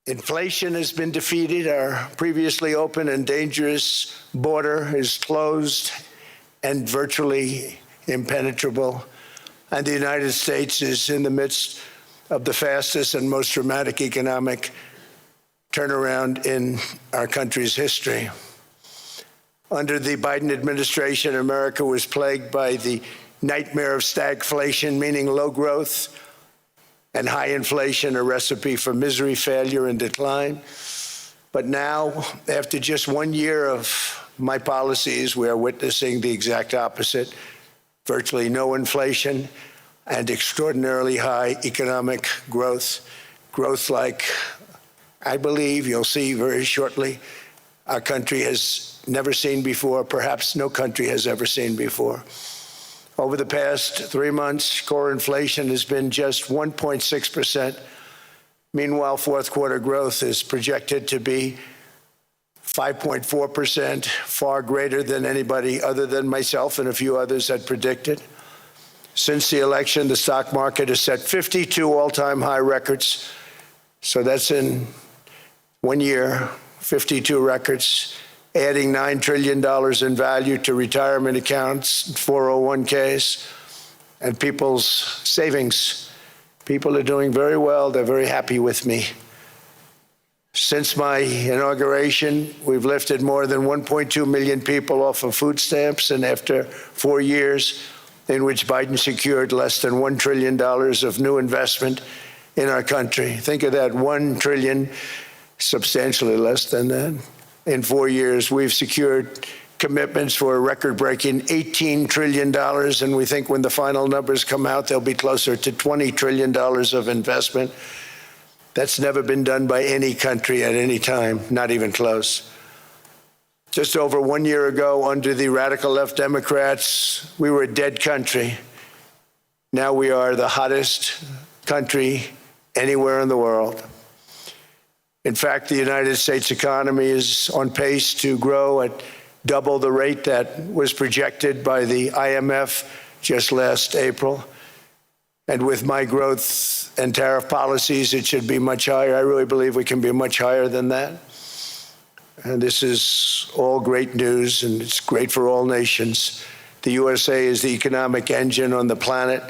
Inflation has been defeated. Our previously open and dangerous border is closed and virtually impenetrable. And the United States is in the midst of the fastest and most dramatic economic turnaround in our country's history. Under the Biden administration, America was plagued by the nightmare of stagflation, meaning low growth, and high inflation, a recipe for misery, failure, and decline. But now, after just 1 year of my policies, we are witnessing the exact opposite: virtually no inflation and extraordinarily high economic growth. Growth like I believe you'll see very shortly our country has never seen before, perhaps no country has ever seen before. Over the past 3 months, core inflation has been just 1.6%. Meanwhile, fourth quarter growth is projected to be 5.4%, far greater than anybody other than myself and a few others had predicted. Since the election, the stock market has set 52 all-time high records. So that's in 1 year, 52 records, adding $9 trillion in value to retirement accounts, 401ks, and people's savings. People are doing very well. They're very happy with me. Since my inauguration, we've lifted more than 1.2 million people off of food stamps, and after 4 years in which Biden secured less than $1 trillion of new investment in our country. Think of that, 1 trillion, substantially less than that. In 4 years, we've secured commitments for a record-breaking $18 trillion, and we think when the final numbers come out, they'll be closer to $20 trillion of investment. That's never been done by any country at any time, not even close. Just over 1 year ago, under the radical left Democrats, we were a dead country. Now we are the hottest country anywhere in the world. In fact, the United States economy is on pace to grow at double the rate that was projected by the IMF just last April. And with my growth and tariff policies, it should be much higher. I really believe we can be much higher than that. And this is all great news, and it's great for all nations. The USA is the economic engine on the planet,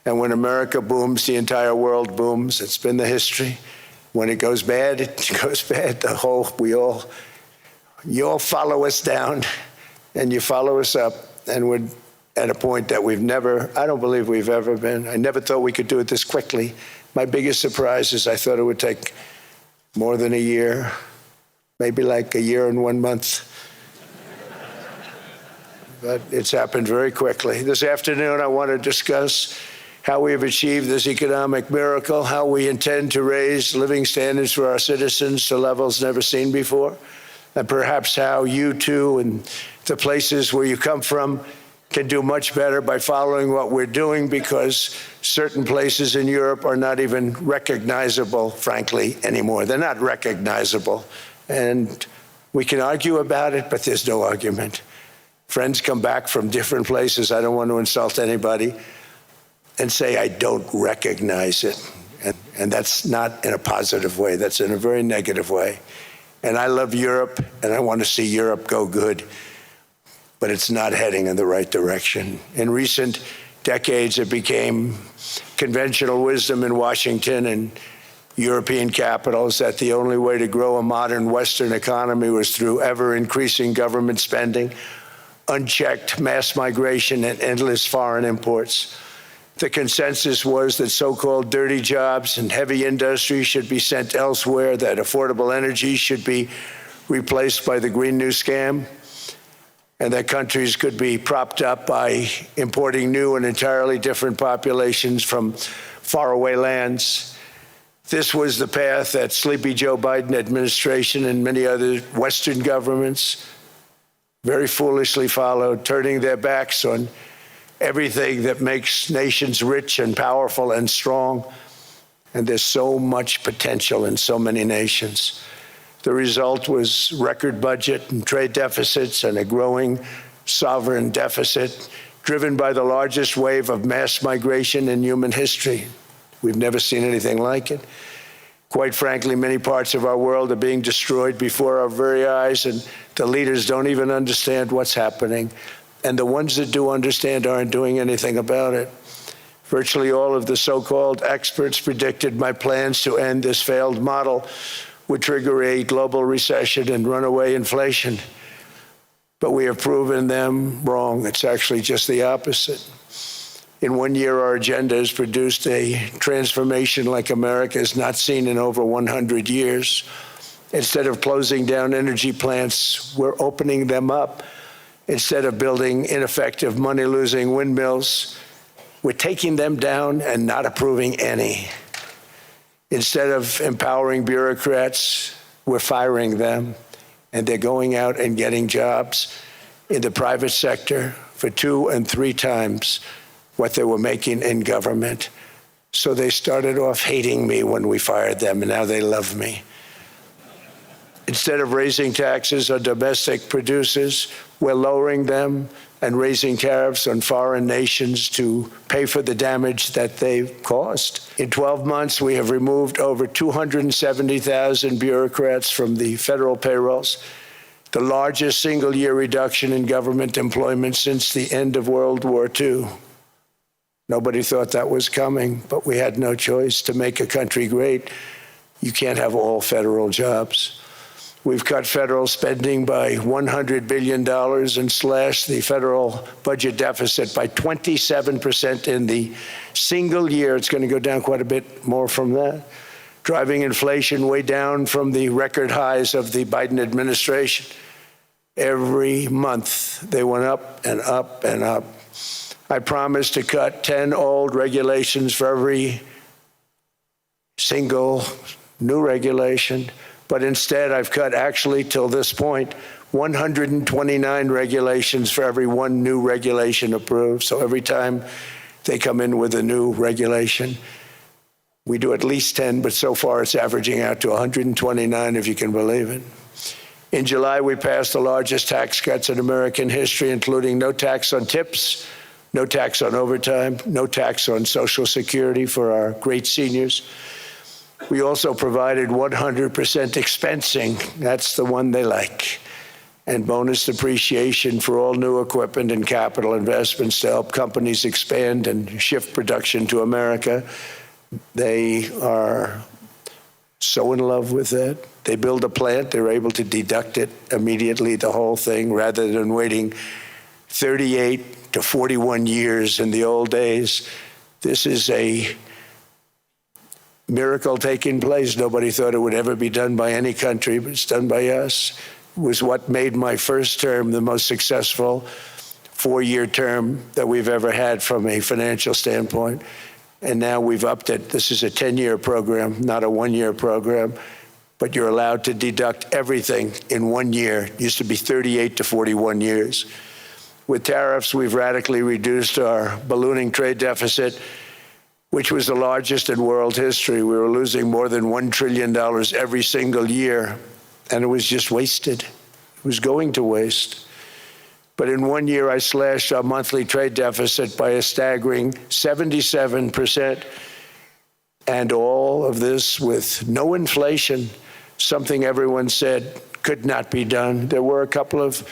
and when America booms, the entire world booms. It's been the history. When it goes bad, it goes bad. You all follow us down, and you follow us up, and we're at a point that I don't believe we've ever been. I never thought we could do it this quickly. My biggest surprise is I thought it would take more than a year, maybe like a year and 1 month. But it's happened very quickly. This afternoon, I want to discuss how we have achieved this economic miracle, how we intend to raise living standards for our citizens to levels never seen before, and perhaps how you too and the places where you come from can do much better by following what we're doing, because certain places in Europe are not even recognizable, frankly, anymore. They're not recognizable. And we can argue about it, but there's no argument. Friends come back from different places. I don't want to insult anybody, and say, I don't recognize it. And that's not in a positive way. That's in a very negative way. And I love Europe, and I want to see Europe go good, but it's not heading in the right direction. In recent decades, it became conventional wisdom in Washington and European capitals that the only way to grow a modern Western economy was through ever-increasing government spending, unchecked mass migration, and endless foreign imports. The consensus was that so-called dirty jobs and heavy industry should be sent elsewhere, that affordable energy should be replaced by the Green New Scam, and that countries could be propped up by importing new and entirely different populations from faraway lands. This was the path that Sleepy Joe Biden administration and many other Western governments very foolishly followed, turning their backs on everything that makes nations rich and powerful and strong. And there's so much potential in so many nations. The result was record budget and trade deficits and a growing sovereign deficit driven by the largest wave of mass migration in human history. We've never seen anything like it. Quite frankly, many parts of our world are being destroyed before our very eyes, and the leaders don't even understand what's happening. And the ones that do understand aren't doing anything about it. Virtually all of the so-called experts predicted my plans to end this failed model would trigger a global recession and runaway inflation. But we have proven them wrong. It's actually just the opposite. In 1 year, our agenda has produced a transformation like America has not seen in over 100 years. Instead of closing down energy plants, we're opening them up. Instead of building ineffective, money-losing windmills, we're taking them down and not approving any. Instead of empowering bureaucrats, we're firing them, and they're going out and getting jobs in the private sector for 2 and 3 times what they were making in government. So they started off hating me when we fired them, and now they love me. Instead of raising taxes on domestic producers, we're lowering them and raising tariffs on foreign nations to pay for the damage that they've caused. In 12 months, we have removed over 270,000 bureaucrats from the federal payrolls, the largest single-year reduction in government employment since the end of World War II. Nobody thought that was coming, but we had no choice. To make a country great, you can't have all federal jobs. We've cut federal spending by $100 billion and slashed the federal budget deficit by 27% in the single year. It's going to go down quite a bit more from that, driving inflation way down from the record highs of the Biden administration. Every month, they went up and up and up. I promised to cut 10 old regulations for every single new regulation. But instead, I've cut, actually, till this point, 129 regulations for every 1 new regulation approved. So every time they come in with a new regulation, we do at least 10, but so far it's averaging out to 129, if you can believe it. In July, we passed the largest tax cuts in American history, including no tax on tips, no tax on overtime, no tax on Social Security for our great seniors. We also provided 100% expensing, that's the one they like, and bonus depreciation for all new equipment and capital investments to help companies expand and shift production to America. They are so in love with that. They build a plant, they're able to deduct it immediately, the whole thing, rather than waiting 38 to 41 years in the old days. This is a miracle taking place. Nobody thought it would ever be done by any country, but it's done by us. It was what made my first term the most successful 4-year term that we've ever had from a financial standpoint. And now we've upped it. This is a 10-year program, not a 1-year program, but you're allowed to deduct everything in 1 year. It used to be 38 to 41 years. With tariffs, we've radically reduced our ballooning trade deficit, which was the largest in world history. We were losing more than $1 trillion every single year, and it was just wasted. It was going to waste. But in 1 year, I slashed our monthly trade deficit by a staggering 77%, and all of this with no inflation, something everyone said could not be done. There were a couple of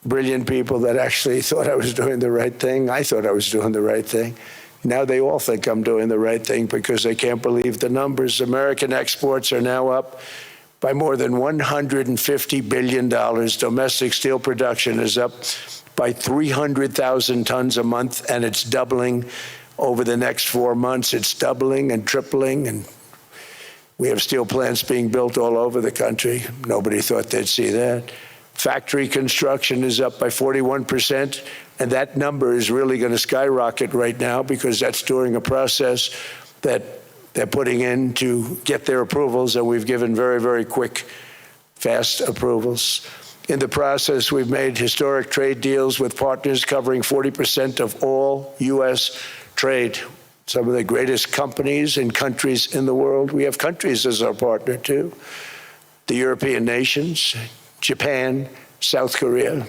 brilliant people that actually thought I was doing the right thing. I thought I was doing the right thing. Now they all think I'm doing the right thing because they can't believe the numbers. American exports are now up by more than $150 billion. Domestic steel production is up by 300,000 tons a month, and it's doubling over the next 4 months. It's doubling and tripling, and we have steel plants being built all over the country. Nobody thought they'd see that. Factory construction is up by 41%, and that number is really going to skyrocket right now because that's during a process that they're putting in to get their approvals, and we've given very, very quick, fast approvals. In the process, we've made historic trade deals with partners covering 40% of all U.S. trade. Some of the greatest companies and countries in the world. We have countries as our partner, too. The European nations, Japan, South Korea.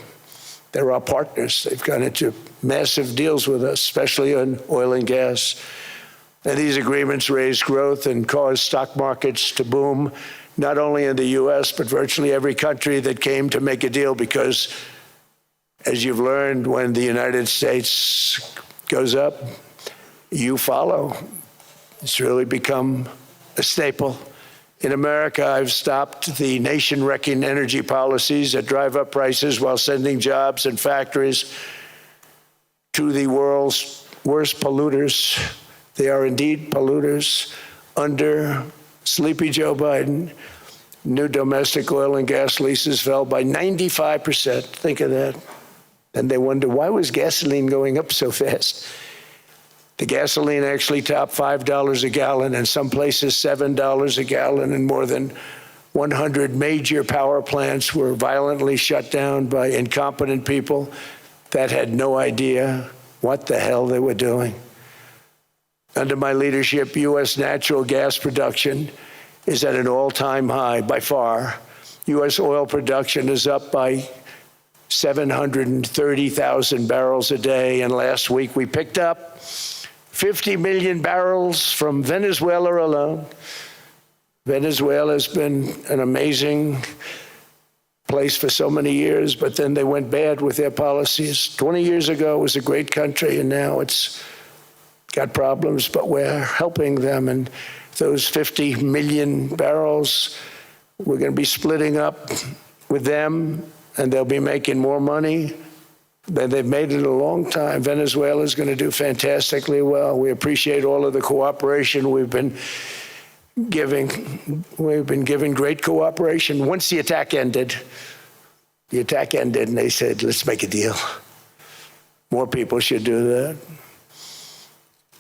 They're our partners. They've gone into massive deals with us, especially on oil and gas. And these agreements raise growth and cause stock markets to boom, not only in the U.S., but virtually every country that came to make a deal, because, as you've learned, when the United States goes up, you follow. It's really become a staple. In America, I've stopped the nation-wrecking energy policies that drive up prices while sending jobs and factories to the world's worst polluters. They are indeed polluters. Under sleepy Joe Biden, new domestic oil and gas leases fell by 95%. Think of that. And they wonder, why was gasoline going up so fast? The gasoline actually topped $5 a gallon, and some places $7 a gallon, and more than 100 major power plants were violently shut down by incompetent people that had no idea what the hell they were doing. Under my leadership, U.S. natural gas production is at an all-time high by far. U.S. oil production is up by 730,000 barrels a day, and last week we picked up 50 million barrels from Venezuela alone. Venezuela has been an amazing place for so many years, but then they went bad with their policies. 20 years ago, it was a great country, and now it's got problems, but we're helping them. And those 50 million barrels, we're going to be splitting up with them, and they'll be making more money than they've made in a long time. Venezuela is going to do fantastically well. We appreciate all of the cooperation we've been giving. We've been giving great cooperation. Once the attack ended, and they said, let's make a deal. More people should do that.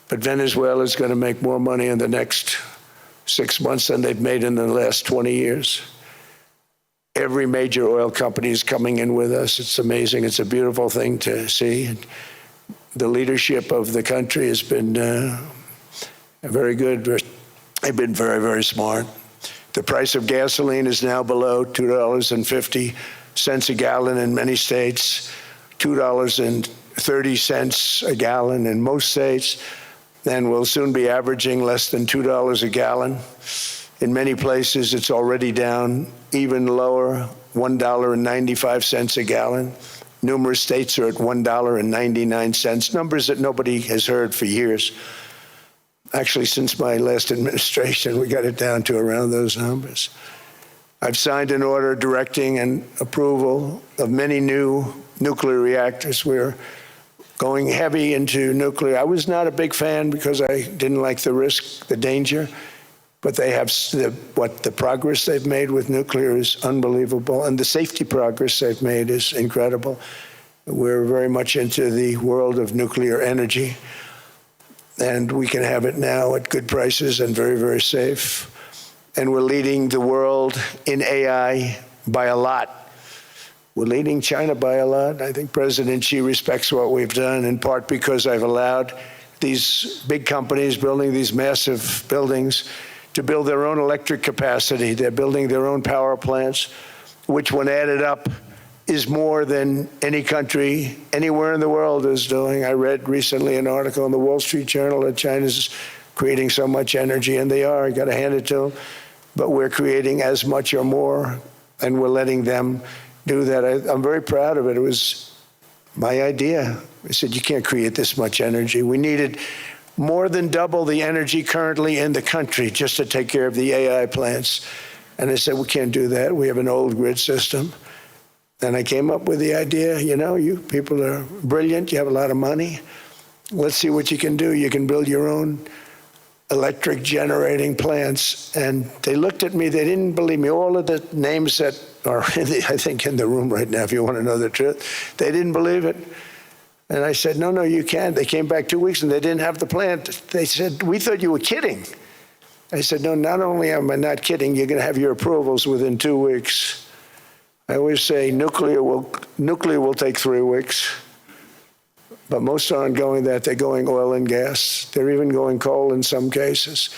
But Venezuela is going to make more money in the next 6 months than they've made in the last 20 years. Every major oil company is coming in with us. It's amazing. It's a beautiful thing to see. The leadership of the country has been very good. They've been very, very smart. The price of gasoline is now below $2.50 a gallon in many states, $2.30 a gallon in most states, and will soon be averaging less than $2 a gallon. In many places, it's already down even lower, $1.95 a gallon. Numerous states are at $1.99, numbers that nobody has heard for years. Actually, since my last administration, we got it down to around those numbers. I've signed an order directing an approval of many new nuclear reactors. We're going heavy into nuclear. I was not a big fan because I didn't like the risk, the danger, but they have the progress they've made with nuclear is unbelievable, and the safety progress they've made is incredible. We're very much into the world of nuclear energy, and we can have it now at good prices and very, very safe. And we're leading the world in AI by a lot. We're leading China by a lot. I think President Xi respects what we've done, in part because I've allowed these big companies building these massive buildings to build their own electric capacity. They're building their own power plants, which, when added up, is more than any country anywhere in the world is doing. I read recently an article in the Wall Street Journal that China's creating so much energy, and they are. You got to hand it to them. But we're creating as much or more, and we're letting them do that. I'm very proud of it. It was my idea. I said, you can't create this much energy. We needed more than double the energy currently in the country just to take care of the AI plants. And I said, we can't do that. We have an old grid system. And I came up with the idea, you people are brilliant. You have a lot of money. Let's see what you can do. You can build your own electric generating plants. And they looked at me. They didn't believe me. All of the names that are, I think, in the room right now, if you want to know the truth, they didn't believe it. And I said, no, you can't. They came back 2 weeks and they didn't have the plant. They said, we thought you were kidding. I said, no, not only am I not kidding, you're going to have your approvals within 2 weeks. I always say nuclear will take 3 weeks, but most aren't going that. They're going oil and gas. They're even going coal in some cases.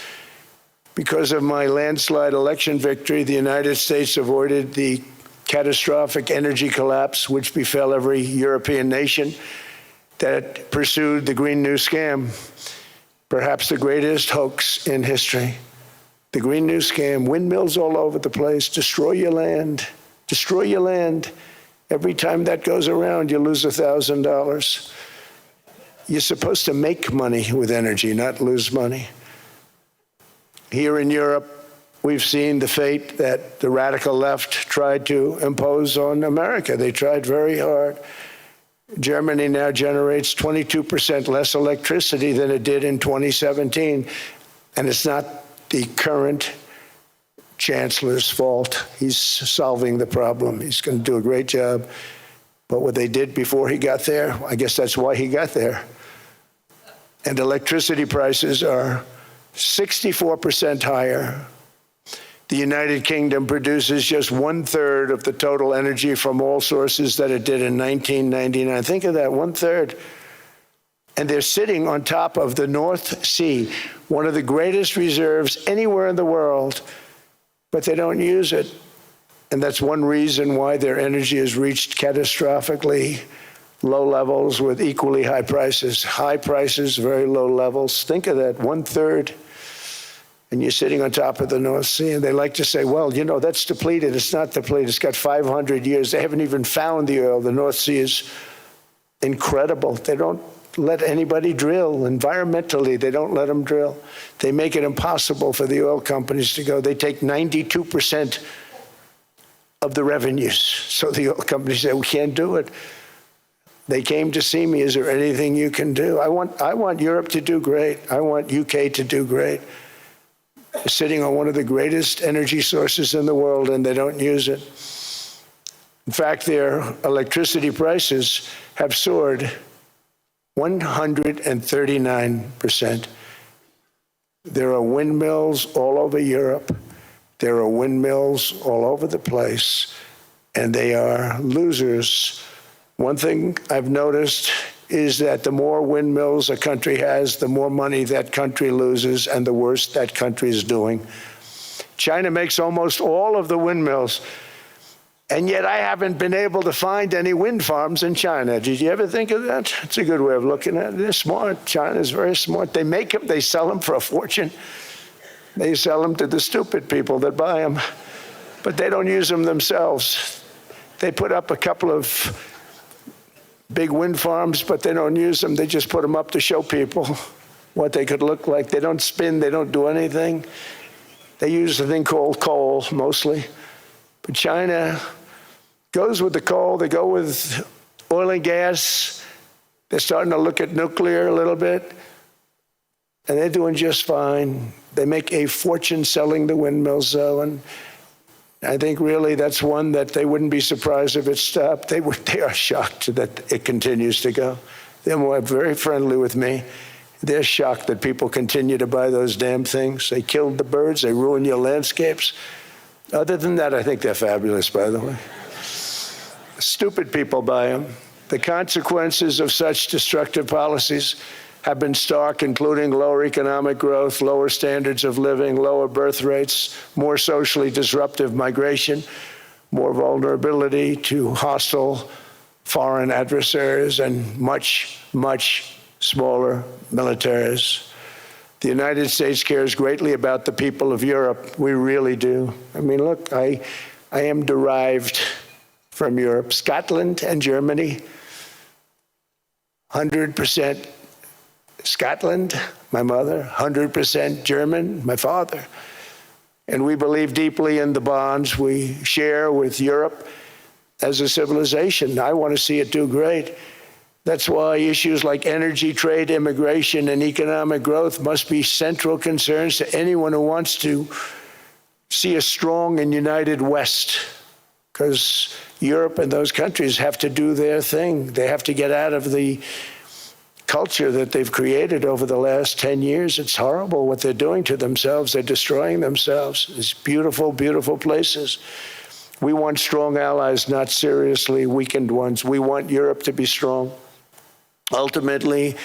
Because of my landslide election victory, the United States avoided the catastrophic energy collapse which befell every European nation that pursued the Green New Scam. perhaps the greatest hoax in history. The Green New Scam, windmills all over the place, destroy your land, destroy your land. Every time that goes around, you lose $1,000. You're supposed to make money with energy, not lose money. Here in Europe, we've seen the fate that the radical left tried to impose on America. They tried very hard. Germany now generates 22% less electricity than it did in 2017, and it's not the current chancellor's fault. He's solving the problem. He's going to do a great job. But what they did before he got there, I guess that's why he got there. And electricity prices are 64% higher. The United Kingdom produces just 1/3 of the total energy from all sources that it did in 1999. Think of that, 1/3. And they're sitting on top of the North Sea, one of the greatest reserves anywhere in the world, but they don't use it. And that's one reason why their energy has reached catastrophically low levels with equally high prices. High prices, very low levels. Think of that, 1/3. And you're sitting on top of the North Sea, and they like to say, well, you know, that's depleted. It's not depleted. It's got 500 years. They haven't even found the oil. The North Sea is incredible. They don't let anybody drill. Environmentally, they don't let them drill. They make it impossible for the oil companies to go. They take 92% of the revenues. So the oil companies say, we can't do it. They came to see me. Is there anything you can do? I want Europe to do great. I want UK to do great. They're sitting on one of the greatest energy sources in the world, and they don't use it. In fact, their electricity prices have soared 139%. There are windmills all over Europe. There are windmills all over the place, and they are losers. One thing I've noticed is that the more windmills a country has, the more money that country loses and the worse that country is doing. China makes almost all of the windmills, and yet I haven't been able to find any wind farms in China. Did you ever think of that? It's a good way of looking at it. They're smart. China's very smart. They make them, they sell them for a fortune. They sell them to the stupid people that buy them, but they don't use them themselves. They put up a couple of big wind farms, but they don't use them. They just put them up to show people what they could look like. They don't spin. They don't do anything. They use a thing called coal, mostly. But China goes with the coal. They go with oil and gas. They're starting to look at nuclear a little bit, and they're doing just fine. They make a fortune selling the windmills, though, and I think really that's one that they wouldn't be surprised if it stopped. They are shocked that it continues to go. They're very friendly with me. They're shocked that people continue to buy those damn things. They killed the birds. They ruin your landscapes. Other than that, I think they're fabulous, by the way. Stupid people buy them. The consequences of such destructive policies have been stark, including lower economic growth, lower standards of living, lower birth rates, more socially disruptive migration, more vulnerability to hostile foreign adversaries, and much, much smaller militaries. The United States cares greatly about the people of Europe. We really do. I mean, look, I am derived from Europe. Scotland and Germany, 100% Scotland, my mother, 100% German, my father. And we believe deeply in the bonds we share with Europe as a civilization. I want to see it do great. That's why issues like energy, trade, immigration, and economic growth must be central concerns to anyone who wants to see a strong and united West, because Europe and those countries have to do their thing. They have to get out of the culture that they've created over the last 10 years. It's horrible what they're doing to themselves. They're destroying themselves. It's beautiful, beautiful places. We want strong allies, not seriously weakened ones. We want Europe to be strong. Ultimately,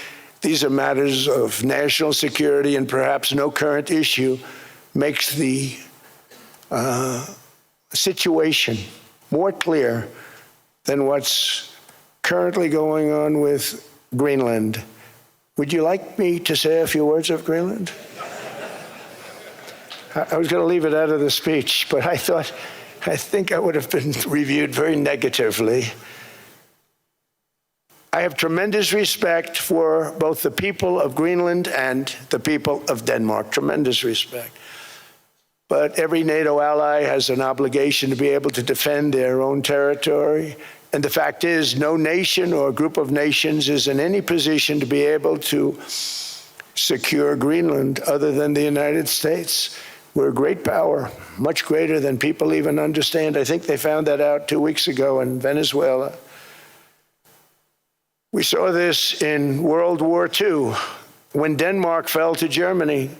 these are matters of national security, and perhaps no current issue makes the situation more clear than what's currently going on with Greenland. Would you like me to say a few words of Greenland? I was going to leave it out of the speech, but I think I would have been reviewed very negatively. I have tremendous respect for both the people of Greenland and the people of Denmark, tremendous respect. But every NATO ally has an obligation to be able to defend their own territory. And the fact is, no nation or group of nations is in any position to be able to secure Greenland other than the United States. We're a great power, much greater than people even understand. I think they found that out 2 weeks ago in Venezuela. We saw this in World War II, when Denmark fell to Germany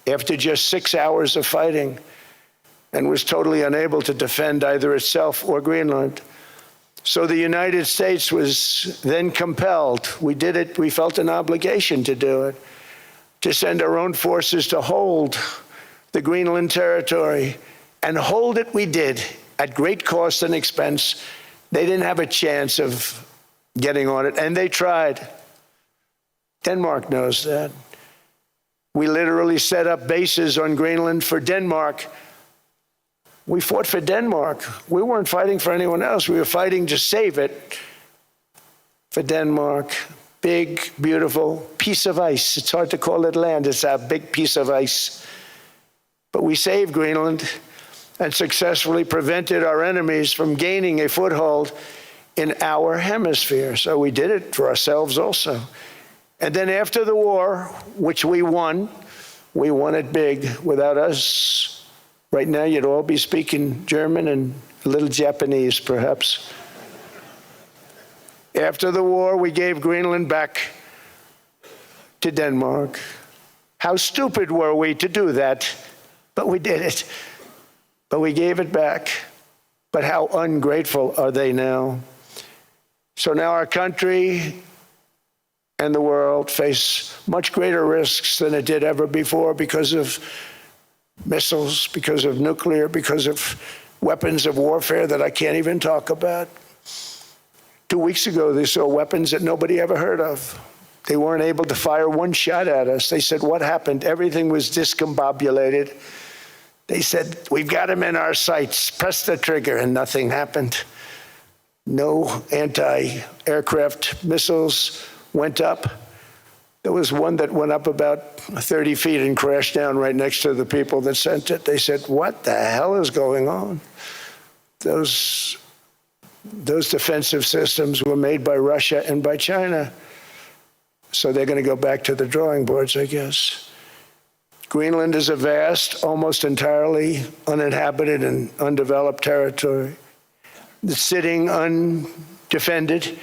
after just 6 hours of fighting and was totally unable to defend either itself or Greenland. So the United States was then compelled, we did it, we felt an obligation to do it, to send our own forces to hold the Greenland territory, and hold it we did at great cost and expense. They didn't have a chance of getting on it, and they tried. Denmark knows that. We literally set up bases on Greenland for Denmark. We fought for Denmark. We weren't fighting for anyone else. We were fighting to save it for Denmark. Big, beautiful piece of ice. It's hard to call it land. It's a big piece of ice. But we saved Greenland and successfully prevented our enemies from gaining a foothold in our hemisphere. So we did it for ourselves also. And then after the war, which we won it big. Without us, right now you'd all be speaking German and a little Japanese, perhaps. After the war, we gave Greenland back to Denmark. How stupid were we to do that? But we did it. But we gave it back. But how ungrateful are they now? So now our country and the world face much greater risks than it did ever before because of missiles, because of nuclear, because of weapons of warfare that I can't even talk about. 2 weeks ago, they saw weapons that nobody ever heard of. They weren't able to fire one shot at us. They said, what happened? Everything was discombobulated. They said, we've got them in our sights. Press the trigger, and nothing happened. No anti-aircraft missiles went up. There was one that went up about 30 feet and crashed down right next to the people that sent it. They said, what the hell is going on? Those defensive systems were made by Russia and by China. So they're going to go back to the drawing boards, I guess. Greenland is a vast, almost entirely uninhabited and undeveloped territory that's sitting undefended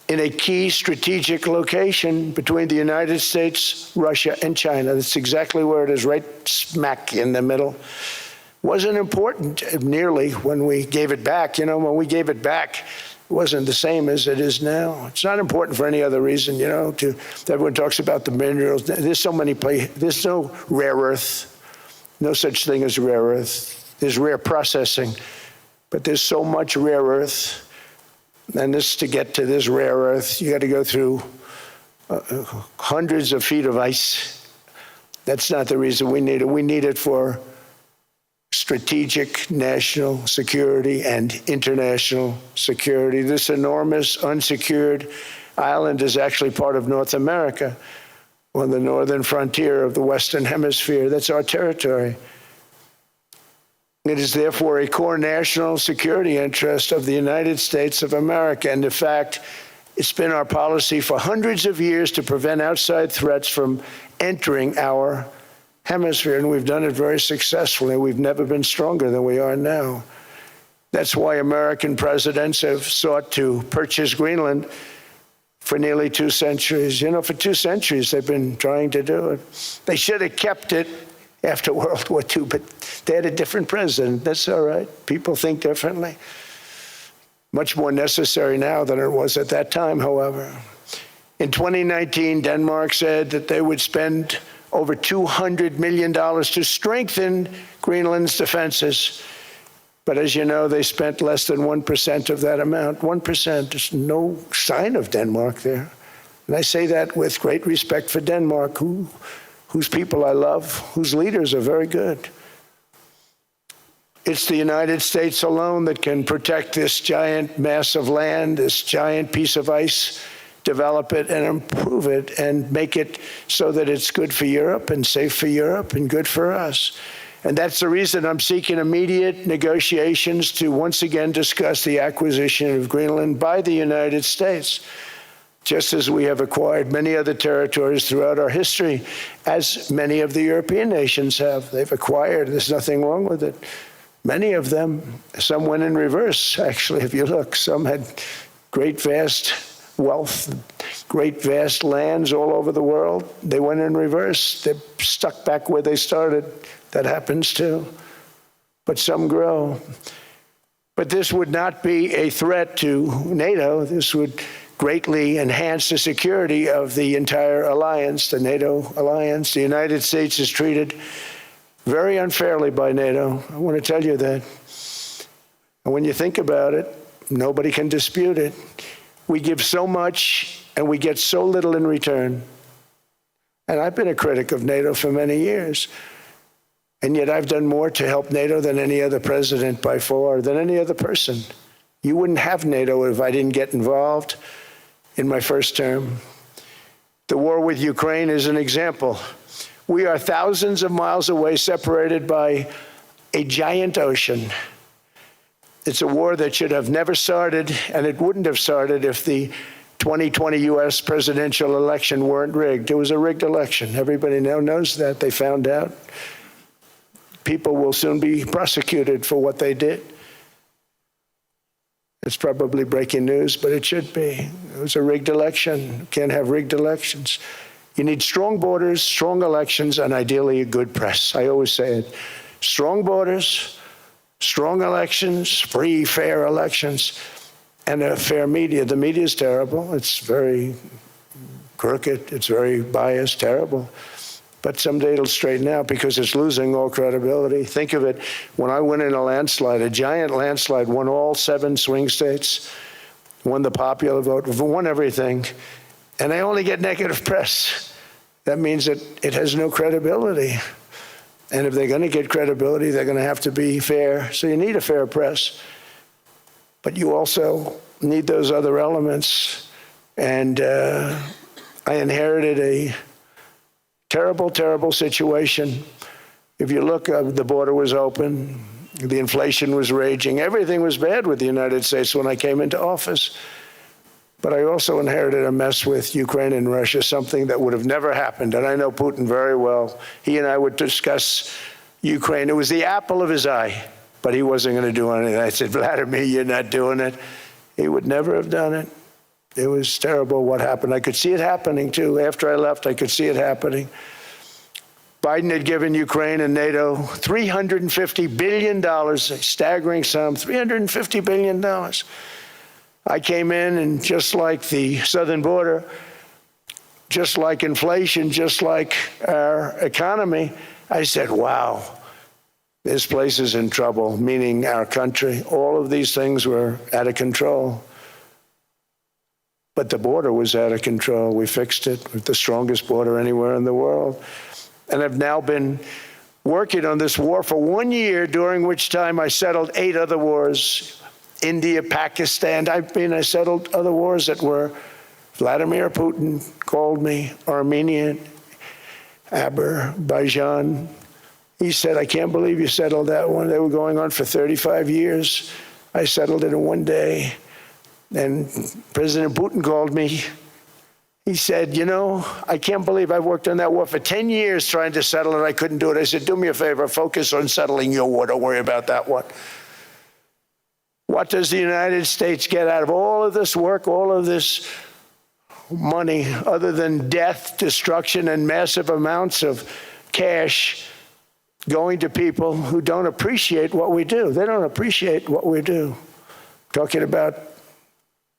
in a key strategic location between the United States, Russia, and China. That's exactly where it is, right smack in the middle. Wasn't important nearly when we gave it back. You know, when we gave it back, it wasn't the same as it is now. It's not important for any other reason, you know, everyone talks about the minerals. There's so many places. There's no rare earth, no such thing as rare earth. There's rare processing, but there's so much rare earth. And to get to this rare earth, you got to go through hundreds of feet of ice. That's not the reason we need it. We need it for strategic national security and international security. This enormous unsecured island is actually part of North America, on the northern frontier of the Western Hemisphere. That's our territory. It is therefore a core national security interest of the United States of America. And in fact, it's been our policy for hundreds of years to prevent outside threats from entering our hemisphere, and we've done it very successfully. We've never been stronger than we are now. That's why American presidents have sought to purchase Greenland for nearly 2 centuries. You know, for 2 centuries they've been trying to do it. They should have kept it after World War II, but they had a different president. That's all right. People think differently. Much more necessary now than it was at that time, however. In 2019, Denmark said that they would spend over $200 million to strengthen Greenland's defenses. But as you know, they spent less than 1% of that amount. 1%, there's no sign of Denmark there. And I say that with great respect for Denmark, whose people I love, whose leaders are very good. It's the United States alone that can protect this giant mass of land, this giant piece of ice, develop it and improve it and make it so that it's good for Europe and safe for Europe and good for us. And that's the reason I'm seeking immediate negotiations to once again discuss the acquisition of Greenland by the United States, just as we have acquired many other territories throughout our history, as many of the European nations have. They've acquired, there's nothing wrong with it. Many of them, some went in reverse, actually, if you look. Some had great, vast wealth, great, vast lands all over the world. They went in reverse. They're stuck back where they started. That happens too. But some grow. But this would not be a threat to NATO. This would greatly enhance the security of the entire alliance, the NATO alliance. The United States is treated very unfairly by NATO. I want to tell you that. And when you think about it, nobody can dispute it. We give so much and we get so little in return. And I've been a critic of NATO for many years. And yet I've done more to help NATO than any other president by far, than any other person. You wouldn't have NATO if I didn't get involved in my first term. The war with Ukraine is an example. We are thousands of miles away, separated by a giant ocean. It's a war that should have never started, and it wouldn't have started if the 2020 U.S. presidential election weren't rigged. It was a rigged election. Everybody now knows that. They found out. People will soon be prosecuted for what they did. It's probably breaking news, but it should be. It was a rigged election. You can't have rigged elections. You need strong borders, strong elections, and ideally a good press. I always say it. Strong borders, strong elections, free, fair elections, and a fair media. The media is terrible. It's very crooked. It's very biased, terrible. But someday it'll straighten out because it's losing all credibility. Think of it, when I went in a landslide, a giant landslide, won all 7 swing states, won the popular vote, won everything, and I only get negative press. That means that it has no credibility. And if they're going to get credibility, they're going to have to be fair. So you need a fair press. But you also need those other elements. And I inherited a terrible, terrible situation. If you look, the border was open. The inflation was raging. Everything was bad with the United States when I came into office. But I also inherited a mess with Ukraine and Russia, something that would have never happened. And I know Putin very well. He and I would discuss Ukraine. It was the apple of his eye, but he wasn't going to do anything. I said, Vladimir, you're not doing it. He would never have done it. It was terrible what happened. I could see it happening, too. After I left, I could see it happening. Biden had given Ukraine and NATO $350 billion, a staggering sum, $350 billion. I came in, and just like the southern border, just like inflation, just like our economy, I said, wow, this place is in trouble, meaning our country. All of these things were out of control. But the border was out of control. We fixed it with the strongest border anywhere in the world. And I've now been working on this war for 1 year, during which time I settled 8 other wars. India, Pakistan, I settled other wars that were, Vladimir Putin called me, Armenia, Azerbaijan. He said, I can't believe you settled that one. They were going on for 35 years. I settled it in 1 day. And President Putin called me. He said, you know, I can't believe I've worked on that war for 10 years trying to settle it. I couldn't do it. I said, do me a favor, focus on settling your war. Don't worry about that one. What does the United States get out of all of this work, all of this money, other than death, destruction, and massive amounts of cash going to people who don't appreciate what we do? They don't appreciate what we do. I'm talking about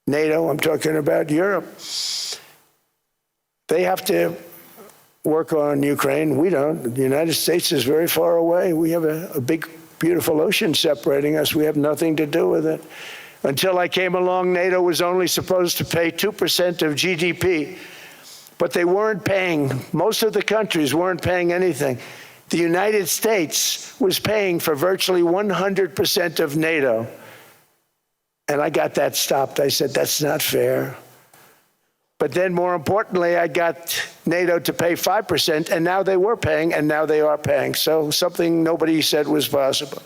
NATO, I'm talking about Europe. They have to work on Ukraine. We don't. The United States is very far away. We have a big, beautiful ocean separating us. We have nothing to do with it. Until I came along, NATO was only supposed to pay 2% of GDP but they weren't paying. Most of the countries weren't paying anything. The United States was paying for virtually 100% of NATO. And I got that stopped. I said, that's not fair. But then more importantly, I got NATO to pay 5%, and now they were paying, and now they are paying. So something nobody said was possible.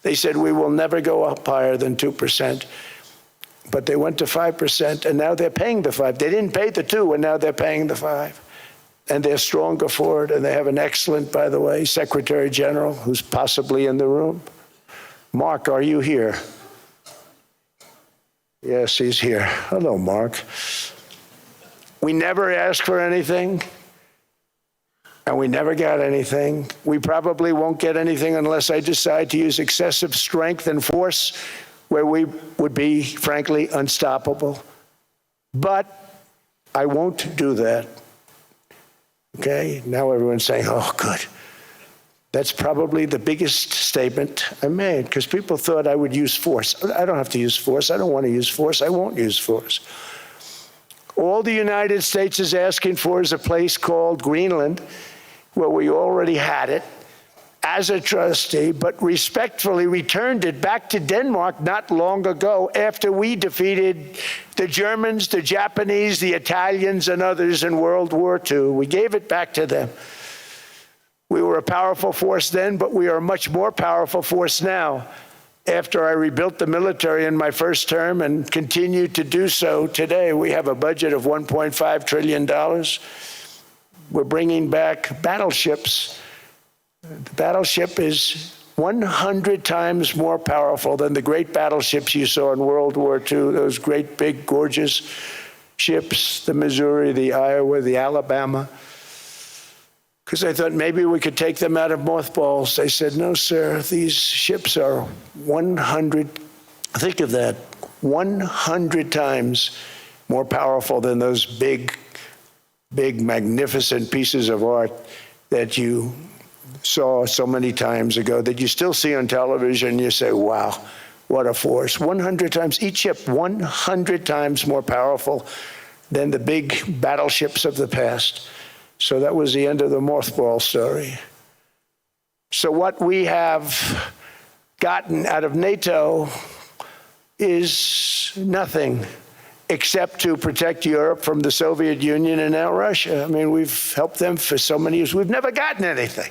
They said, we will never go up higher than 2%. But they went to 5%, and now they're paying the 5. They didn't pay the 2, and now they're paying the 5. And they're stronger for it, and they have an excellent, by the way, Secretary General, who's possibly in the room. Mark, are you here? Yes, he's here. Hello, Mark. We never asked for anything, and we never got anything. We probably won't get anything unless I decide to use excessive strength and force where we would be, frankly, unstoppable. But I won't do that. Okay? Now everyone's saying, oh, good. That's probably the biggest statement I made, because people thought I would use force. I don't have to use force. I don't want to use force. I won't use force. All the United States is asking for is a place called Greenland, where we already had it as a trustee, but respectfully returned it back to Denmark not long ago after we defeated the Germans, the Japanese, the Italians, and others in World War II. We gave it back to them. We were a powerful force then, but we are a much more powerful force now, after I rebuilt the military in my first term and continue to do so today. We have a budget of $1.5 trillion. We're bringing back battleships. The battleship is 100 times more powerful than the great battleships you saw in World War II, those great, big, gorgeous ships, the Missouri, the Iowa, the Alabama. Because I thought maybe we could take them out of mothballs. They said, no, sir, these ships are 100, think of that, 100 times more powerful than those big, magnificent pieces of art that you saw so many times ago, that you still see on television. You say, wow, what a force. 100 times, each ship 100 times more powerful than the big battleships of the past. So that was the end of the mothball story. So what we have gotten out of NATO is nothing except to protect Europe from the Soviet Union and now Russia. I mean, we've helped them for so many years. We've never gotten anything,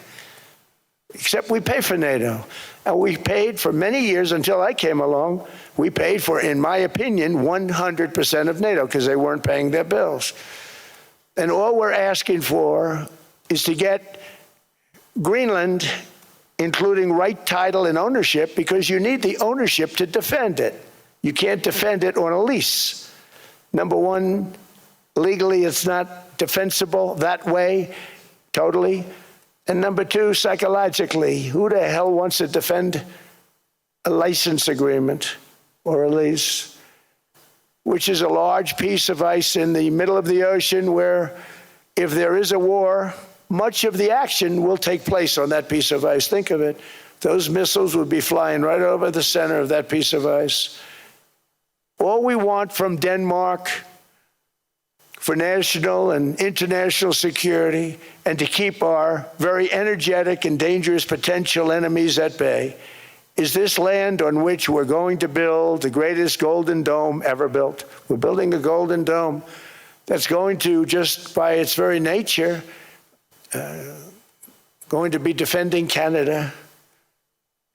except we pay for NATO. And we paid for many years until I came along. We paid for, in my opinion, 100% of NATO because they weren't paying their bills. And all we're asking for is to get Greenland, including right title and ownership, because you need the ownership to defend it. You can't defend it on a lease. Number one, legally it's not defensible that way, totally. And number two, psychologically, who the hell wants to defend a license agreement or a lease, which is a large piece of ice in the middle of the ocean where if there is a war, much of the action will take place on that piece of ice. Think of it. Those missiles would be flying right over the center of that piece of ice. All we want from Denmark for national and international security and to keep our very energetic and dangerous potential enemies at bay is this land on which we're going to build the greatest golden dome ever built. We're building a golden dome that's going to, just by its very nature, going to be defending Canada.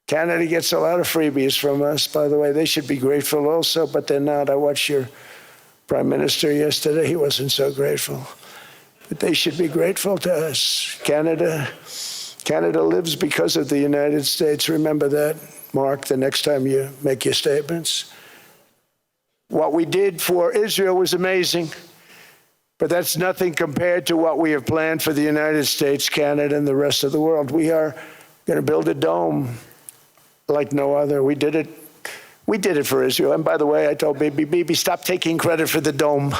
Canada gets a lot of freebies from us, by the way. They should be grateful also, but they're not. I watched your Prime Minister yesterday. He wasn't so grateful. But they should be grateful to us. Canada lives because of the United States. Remember that, Mark, the next time you make your statements. What we did for Israel was amazing, but that's nothing compared to what we have planned for the United States, Canada, and the rest of the world. We are going to build a dome like no other. We did it for Israel. And by the way, I told Bibi, stop taking credit for the dome.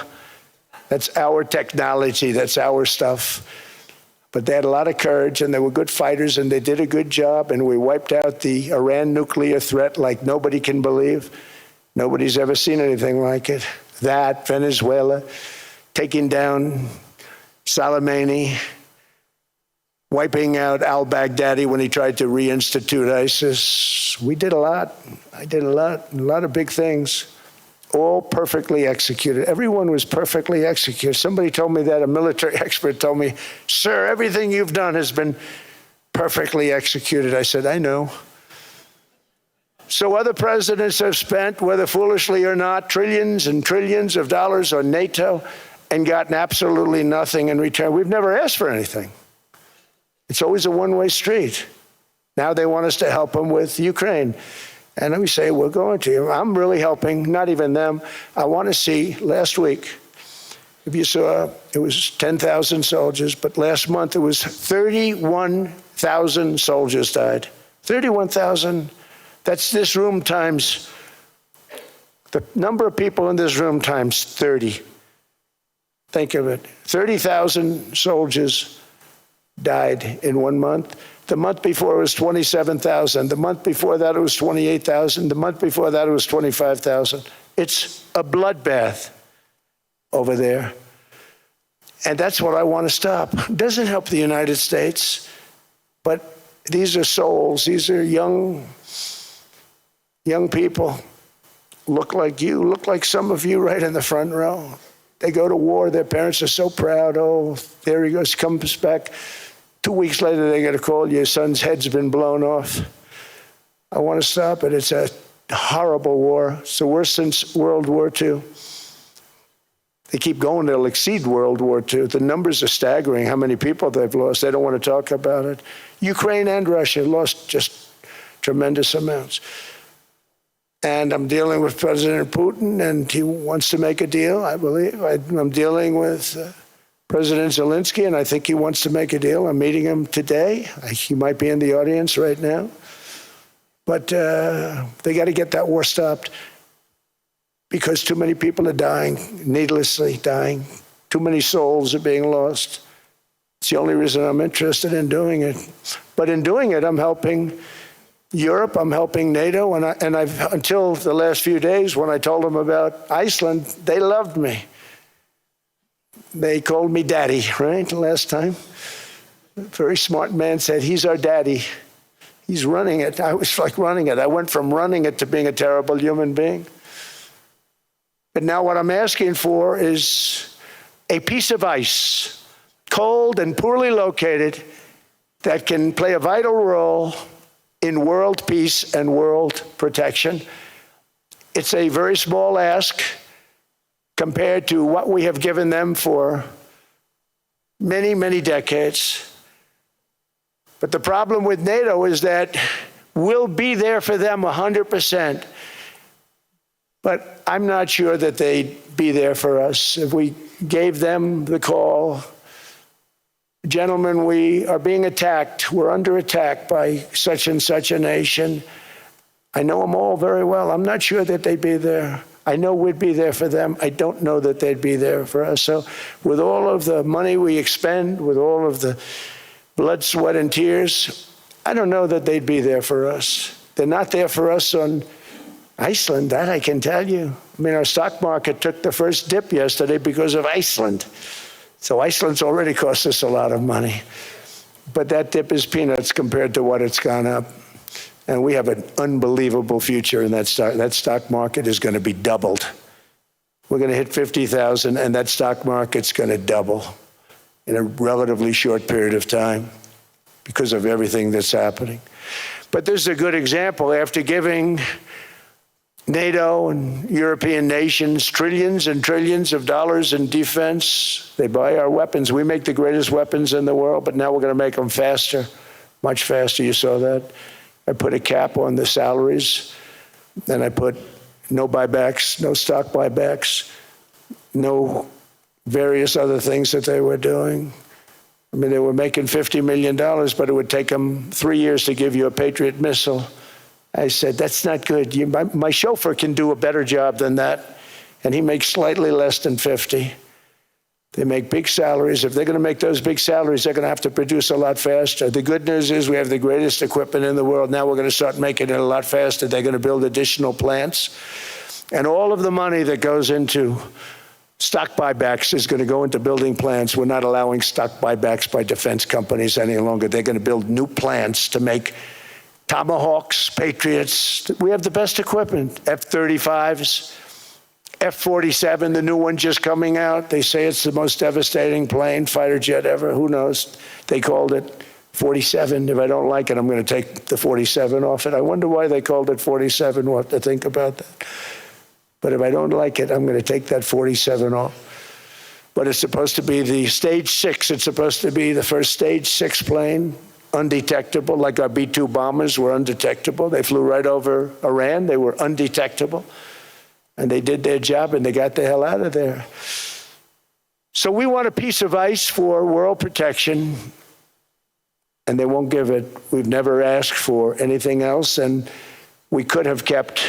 That's our technology. That's our stuff. But they had a lot of courage, and they were good fighters, and they did a good job, and we wiped out the Iran nuclear threat like nobody can believe. Nobody's ever seen anything like it. That, Venezuela, taking down Soleimani, wiping out al-Baghdadi when he tried to reinstitute ISIS. We did a lot. I did a lot of big things, all perfectly executed. Everyone was perfectly executed. Somebody told me that, a military expert told me, "Sir, everything you've done has been perfectly executed." I said, "I know." So other presidents have spent, whether foolishly or not, trillions and trillions of dollars on NATO and gotten absolutely nothing in return. We've never asked for anything. It's always a one-way street. Now they want us to help them with Ukraine. And we say, we're going to. I'm really helping, not even them. I want to see, last week, if you saw, it was 10,000 soldiers, but last month it was 31,000 soldiers died. 31,000. That's this room times, the number of people in this room times 30. Think of it. 30,000 soldiers died in 1 month. The month before it was 27,000. The month before that it was 28,000. The month before that it was 25,000. It's a bloodbath over there. And that's what I want to stop. It doesn't help the United States, but these are souls. These are young people. Look like you, look like some of you right in the front row. They go to war. Their parents are so proud. Oh, there he goes, comes back. 2 weeks later, they get a call, your son's head's been blown off. I want to stop it. It's a horrible war. It's the worst since World War II. They keep going, they'll exceed World War II. The numbers are staggering, how many people they've lost. They don't want to talk about it. Ukraine and Russia lost just tremendous amounts. And I'm dealing with President Putin, and he wants to make a deal, I believe. I'm dealing with President Zelensky, and I think he wants to make a deal. I'm meeting him today. He might be in the audience right now. But they got to get that war stopped because too many people are dying, needlessly dying. Too many souls are being lost. It's the only reason I'm interested in doing it. But in doing it, I'm helping Europe, I'm helping NATO, and I've until the last few days when I told them about Iceland, they loved me. They called me daddy, right, the last time. A very smart man said, he's our daddy. He's running it. I was like running it. I went from running it to being a terrible human being. But now what I'm asking for is a piece of ice, cold and poorly located, that can play a vital role in world peace and world protection. It's a very small ask compared to what we have given them for many, many decades. But the problem with NATO is that we'll be there for them 100%. But I'm not sure that they'd be there for us if we gave them the call. Gentlemen, we are being attacked. We're under attack by such and such a nation. I know them all very well. I'm not sure that they'd be there. I know we'd be there for them. I don't know that they'd be there for us. So with all of the money we expend, with all of the blood, sweat, and tears, I don't know that they'd be there for us. They're not there for us on Iceland, that I can tell you. I mean, our stock market took the first dip yesterday because of Iceland. So Iceland's already cost us a lot of money. But that dip is peanuts compared to what it's gone up. And we have an unbelievable future in that stock. That stock market is going to be doubled. We're going to hit 50,000, and that stock market's going to double in a relatively short period of time because of everything that's happening. But this is a good example. After giving NATO and European nations trillions and trillions of dollars in defense, they buy our weapons. We make the greatest weapons in the world, but now we're going to make them faster, much faster. You saw that. I put a cap on the salaries, and I put no buybacks, no stock buybacks, no various other things that they were doing. I mean, they were making $50 million, but it would take them 3 years to give you a Patriot missile. I said, that's not good. My chauffeur can do a better job than that, and he makes slightly less than 50. They make big salaries. If they're going to make those big salaries, they're going to have to produce a lot faster. The good news is we have the greatest equipment in the world. Now we're going to start making it a lot faster. They're going to build additional plants. And all of the money that goes into Stock buybacks is going to go into building plants. We're not allowing stock buybacks by defense companies any longer. They're going to build new plants to make Tomahawks, Patriots. We have the best equipment, F-35s, F-47, the new one just coming out. They say it's the most devastating plane, fighter jet ever. Who knows? They called it 47. If I don't like it, I'm going to take the 47 off it. I wonder why they called it 47. We'll have to think about that. But if I don't like it, I'm going to take that 47 off. But it's supposed to be the stage 6. It's supposed to be the first stage 6 plane, undetectable, like our B-2 bombers were undetectable. They flew right over Iran. They were undetectable. And they did their job, and they got the hell out of there. So we want a piece of ice for world protection, and they won't give it. We've never asked for anything else, and we could have kept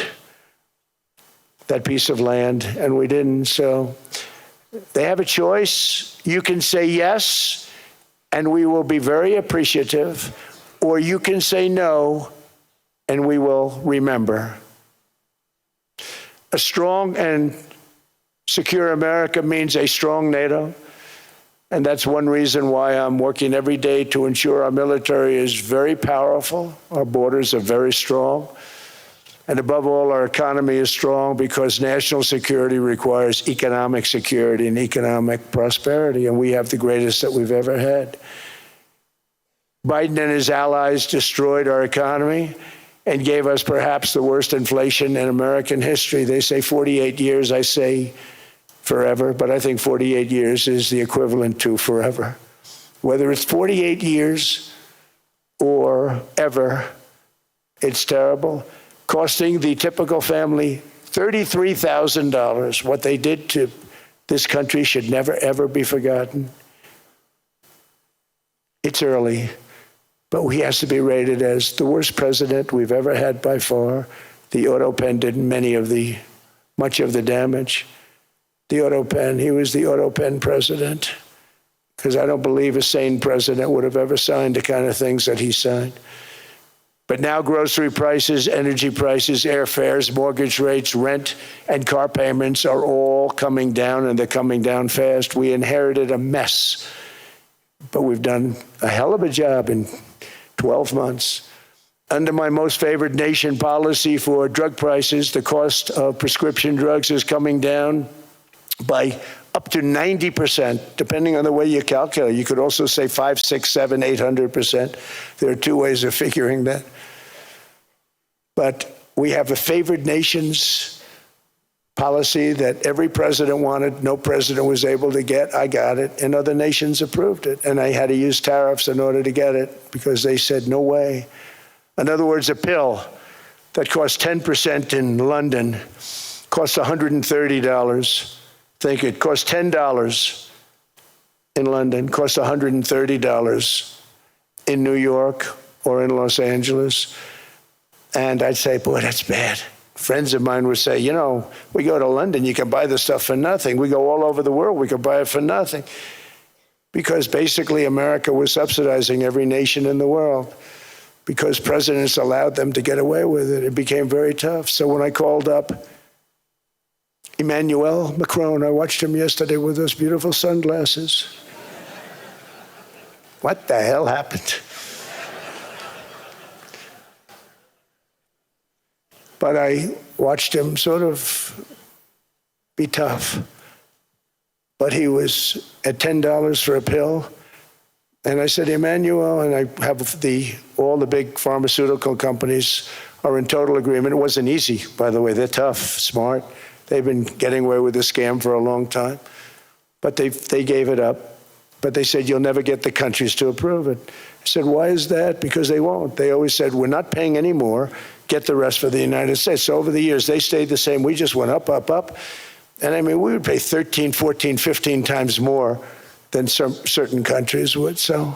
that piece of land, and we didn't. So they have a choice. You can say yes, and we will be very appreciative, or you can say no, and we will remember. A strong and secure America means a strong NATO, and that's one reason why I'm working every day to ensure our military is very powerful, our borders are very strong, and above all, our economy is strong, because national security requires economic security and economic prosperity, and we have the greatest that we've ever had. Biden and his allies destroyed our economy and gave us perhaps the worst inflation in American history. They say 48 years, I say forever, but I think 48 years is the equivalent to forever. Whether it's 48 years or ever, it's terrible, costing the typical family $33,000. What they did to this country should never, ever be forgotten. It's early, but he has to be rated as the worst president we've ever had by far. The auto pen did much of the damage. The auto pen, he was the auto pen president, because I don't believe a sane president would have ever signed the kind of things that he signed. But now grocery prices, energy prices, airfares, mortgage rates, rent, and car payments are all coming down, and they're coming down fast. We inherited a mess, but we've done a hell of a job in 12 months. Under my most favored nation policy for drug prices, the cost of prescription drugs is coming down by up to 90%, depending on the way you calculate. You could also say 5, 6, 7, 800%. There are two ways of figuring that. But we have a favored nations policy that every president wanted, no president was able to get. I got it, and other nations approved it. And I had to use tariffs in order to get it, because they said, no way. In other words, a pill that costs 10% in London costs $130. Think it costs $10 in London, costs $130 in New York or in Los Angeles. And I'd say, boy, that's bad. Friends of mine would say, you know, we go to London, you can buy the stuff for nothing. We go all over the world, we can buy it for nothing. Because basically America was subsidizing every nation in the world, because presidents allowed them to get away with it. It became very tough. So when I called up Emmanuel Macron, I watched him yesterday with those beautiful sunglasses. What the hell happened? But I watched him sort of be tough. But he was at $10 for a pill. And I said, Emmanuel, and I have all the big pharmaceutical companies are in total agreement. It wasn't easy, by the way. They're tough, smart. They've been getting away with this scam for a long time. But they gave it up. But they said, you'll never get the countries to approve it. I said, why is that? Because they won't. They always said, we're not paying any more. Get the rest for the United States. So over the years, they stayed the same. We just went up, up, up. And I mean, we would pay 13, 14, 15 times more than certain countries would. So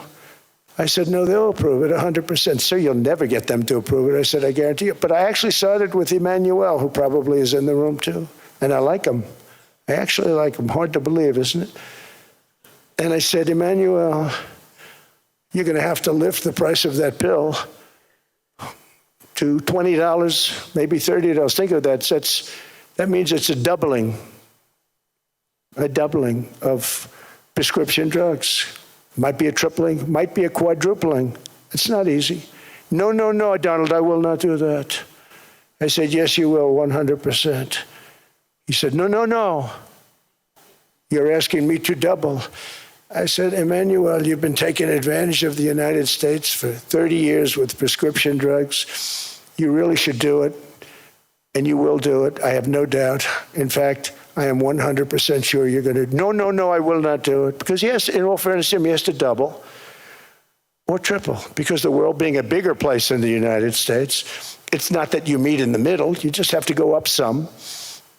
I said, no, they'll approve it 100%. Sir, you'll never get them to approve it. I said, I guarantee you. But I actually started with Emmanuel, who probably is in the room too. And I like him. I actually like him. Hard to believe, isn't it? And I said, Emmanuel, you're going to have to lift the price of that pill to $20, maybe $30. Think of that. That means it's a doubling. a doubling of prescription drugs. Might be a tripling, might be a quadrupling. It's not easy. No, no, no, Donald, I will not do that. I said, yes, you will, 100%. He said, no, no, no. You're asking me to double. I said, Emmanuel, you've been taking advantage of the United States for 30 years with prescription drugs. You really should do it, and you will do it. I have no doubt. In fact, I am 100% sure you're going to. No, no, no, I will not do it. Because yes, in all fairness to him, he has to double or triple. Because the world being a bigger place than the United States, it's not that you meet in the middle. You just have to go up some,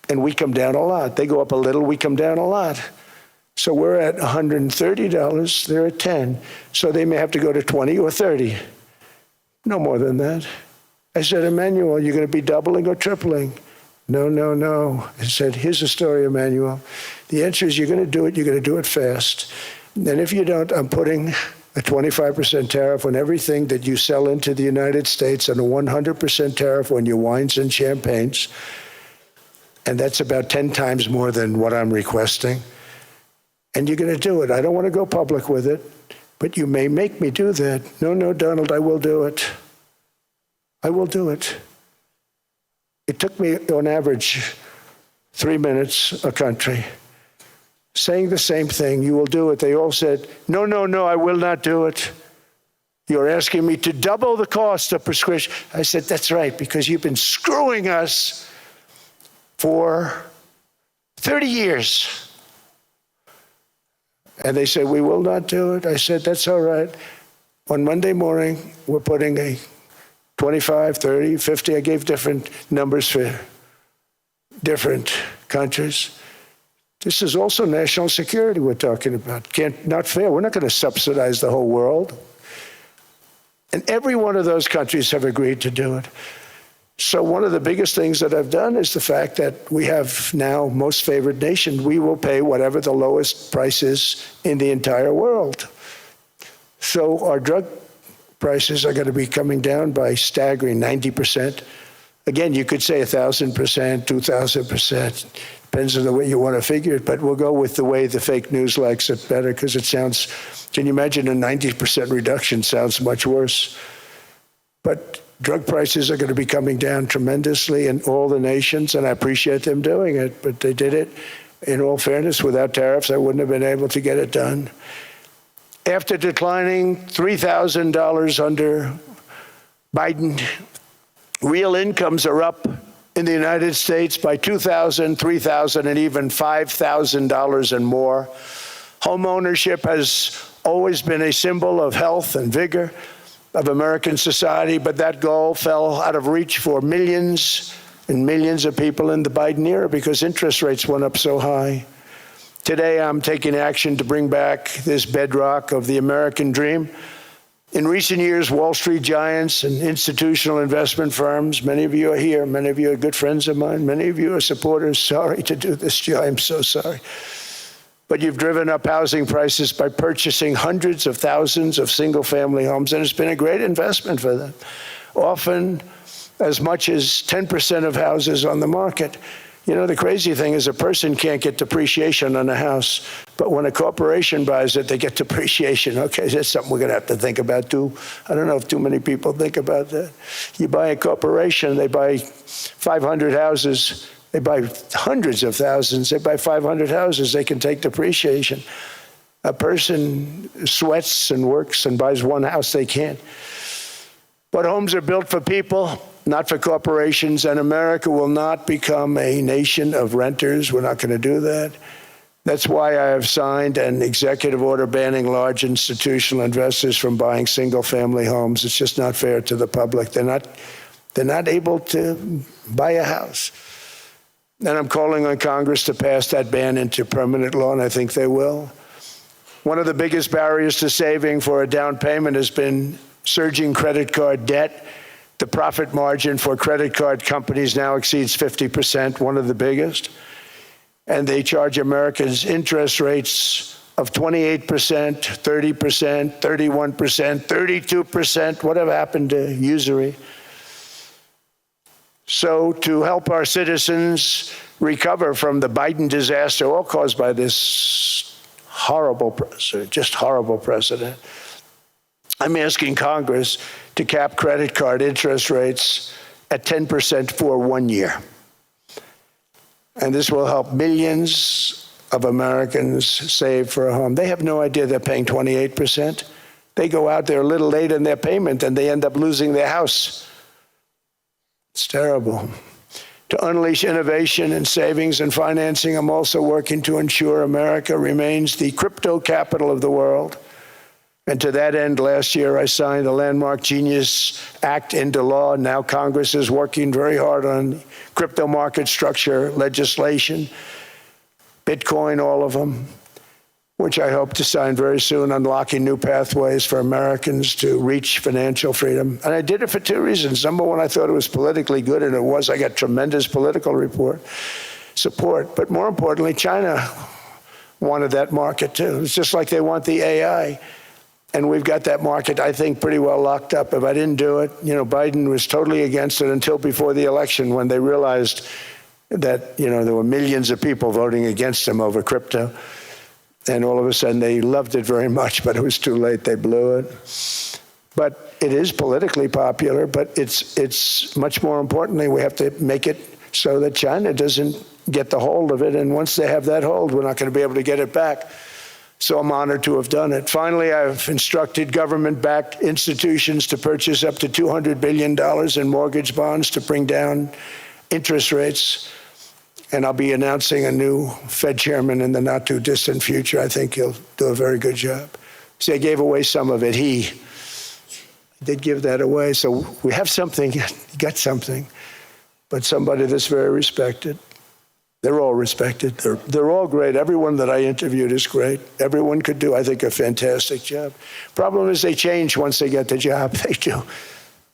and we come down a lot. They go up a little, we come down a lot. So we're at $130, they're at 10. So they may have to go to 20 or 30. No more than that. I said, Emmanuel, you're going to be doubling or tripling? No, no, no. I said, here's the story, Emmanuel. The answer is you're going to do it, you're going to do it fast. And if you don't, I'm putting a 25% tariff on everything that you sell into the United States and a 100% tariff on your wines and champagnes. And that's about 10 times more than what I'm requesting. And you're going to do it. I don't want to go public with it, but you may make me do that. No, no, Donald, I will do it. I will do it. It took me, on average, 3 minutes a country, saying the same thing. You will do it. They all said, no, no, no, I will not do it. You're asking me to double the cost of prescription. I said, that's right, because you've been screwing us for 30 years. And they said, we will not do it. I said, that's all right. On Monday morning, we're putting a 25, 30, 50. I gave different numbers for different countries. This is also national security we're talking about. Not fair. We're not going to subsidize the whole world. And every one of those countries have agreed to do it. So one of the biggest things that I've done is the fact that we have now most favored nation. We will pay whatever the lowest price is in the entire world. So our drug prices are going to be coming down by staggering 90%. Again, you could say 1,000%, 2,000%. Depends on the way you want to figure it, but we'll go with the way the fake news likes it better because it sounds, can you imagine a 90% reduction sounds much worse. But drug prices are going to be coming down tremendously in all the nations, and I appreciate them doing it, but they did it, in all fairness, without tariffs. I wouldn't have been able to get it done. After declining $3,000 under Biden, real incomes are up in the United States by $2,000, $3,000, and even $5,000 and more. Home ownership has always been a symbol of health and vigor of American society, but that goal fell out of reach for millions and millions of people in the Biden era because interest rates went up so high. Today, I'm taking action to bring back this bedrock of the American dream. In recent years, Wall Street giants and institutional investment firms, many of you are here, many of you are good friends of mine, many of you are supporters. Sorry to do this to you, I'm so sorry. But you've driven up housing prices by purchasing hundreds of thousands of single-family homes, and it's been a great investment for them. Often as much as 10% of houses on the market. You know, the crazy thing is a person can't get depreciation on a house, but when a corporation buys it, they get depreciation. Okay, that's something we're going to have to think about, too. I don't know if too many people think about that. You buy a corporation, they buy 500 houses. They buy hundreds of thousands. They buy 500 houses. They can take depreciation. A person sweats and works and buys one house, they can't. But homes are built for people, not for corporations, and America will not become a nation of renters. We're not going to do that. That's why I have signed an executive order banning large institutional investors from buying single-family homes. It's just not fair to the public. They're not able to buy a house. And I'm calling on Congress to pass that ban into permanent law, and I think they will. One of the biggest barriers to saving for a down payment has been surging credit card debt. The profit margin for credit card companies now exceeds 50%, one of the biggest. And they charge Americans interest rates of 28%, 30%, 31%, 32%. Whatever happened to usury? So to help our citizens recover from the Biden disaster, all caused by this horrible president, just horrible president. I'm asking Congress to cap credit card interest rates at 10% for 1 year. And this will help millions of Americans save for a home. They have no idea they're paying 28%. They go out there a little late in their payment and they end up losing their house. It's terrible. To unleash innovation in savings and financing, I'm also working to ensure America remains the crypto capital of the world. And to that end, last year, I signed the landmark Genius Act into law. Now Congress is working very hard on crypto market structure legislation, Bitcoin, all of them, which I hope to sign very soon, unlocking new pathways for Americans to reach financial freedom. And I did it for two reasons. Number one, I thought it was politically good, and it was. I got tremendous political support. But more importantly, China wanted that market too. It's just like they want the AI. And we've got that market, I think, pretty well locked up. If I didn't do it, Biden was totally against it until before the election, when they realized that, there were millions of people voting against him over crypto. And all of a sudden, they loved it very much, but it was too late. They blew it. But it is politically popular, but it's much more importantly, we have to make it so that China doesn't get the hold of it. And once they have that hold, we're not going to be able to get it back. So I'm honored to have done it. Finally, I've instructed government-backed institutions to purchase up to $200 billion in mortgage bonds to bring down interest rates. And I'll be announcing a new Fed chairman in the not-too-distant future. I think he'll do a very good job. See, I gave away some of it. He did give that away. So we have something, got something, but somebody that's very respected. They're all respected. They're all great. Everyone that I interviewed is great. Everyone could do, I think, a fantastic job. Problem is they change once they get the job. They do.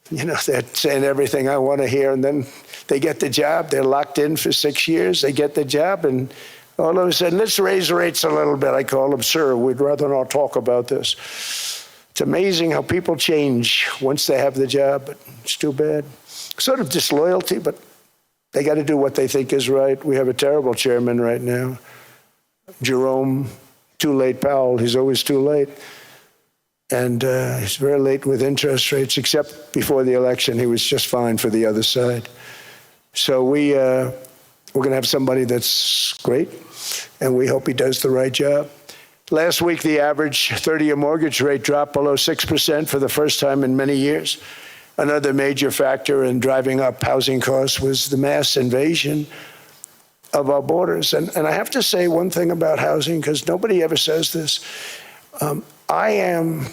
They're saying everything I want to hear, and then they get the job. They're locked in for 6 years. They get the job, and all of a sudden, let's raise rates a little bit. I call them, sir, we'd rather not talk about this. It's amazing how people change once they have the job, but it's too bad. Sort of disloyalty, but they got to do what they think is right. We have a terrible chairman right now, Jerome Too Late Powell. He's always too late. And he's very late with interest rates, except before the election, he was just fine for the other side. So we're going to have somebody that's great, and we hope he does the right job. Last week, the average 30-year mortgage rate dropped below 6% for the first time in many years. Another major factor in driving up housing costs was the mass invasion of our borders. And I have to say one thing about housing, because nobody ever says this. I am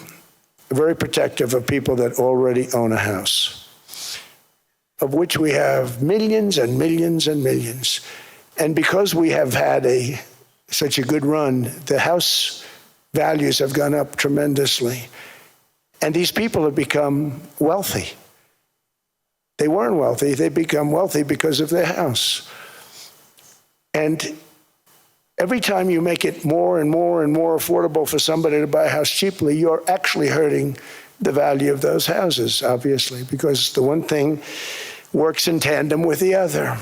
very protective of people that already own a house, of which we have millions and millions and millions. And because we have had such a good run, the house values have gone up tremendously. And these people have become wealthy. They weren't wealthy. They become wealthy because of their house. And every time you make it more and more and more affordable for somebody to buy a house cheaply, you're actually hurting the value of those houses, obviously, because the one thing works in tandem with the other.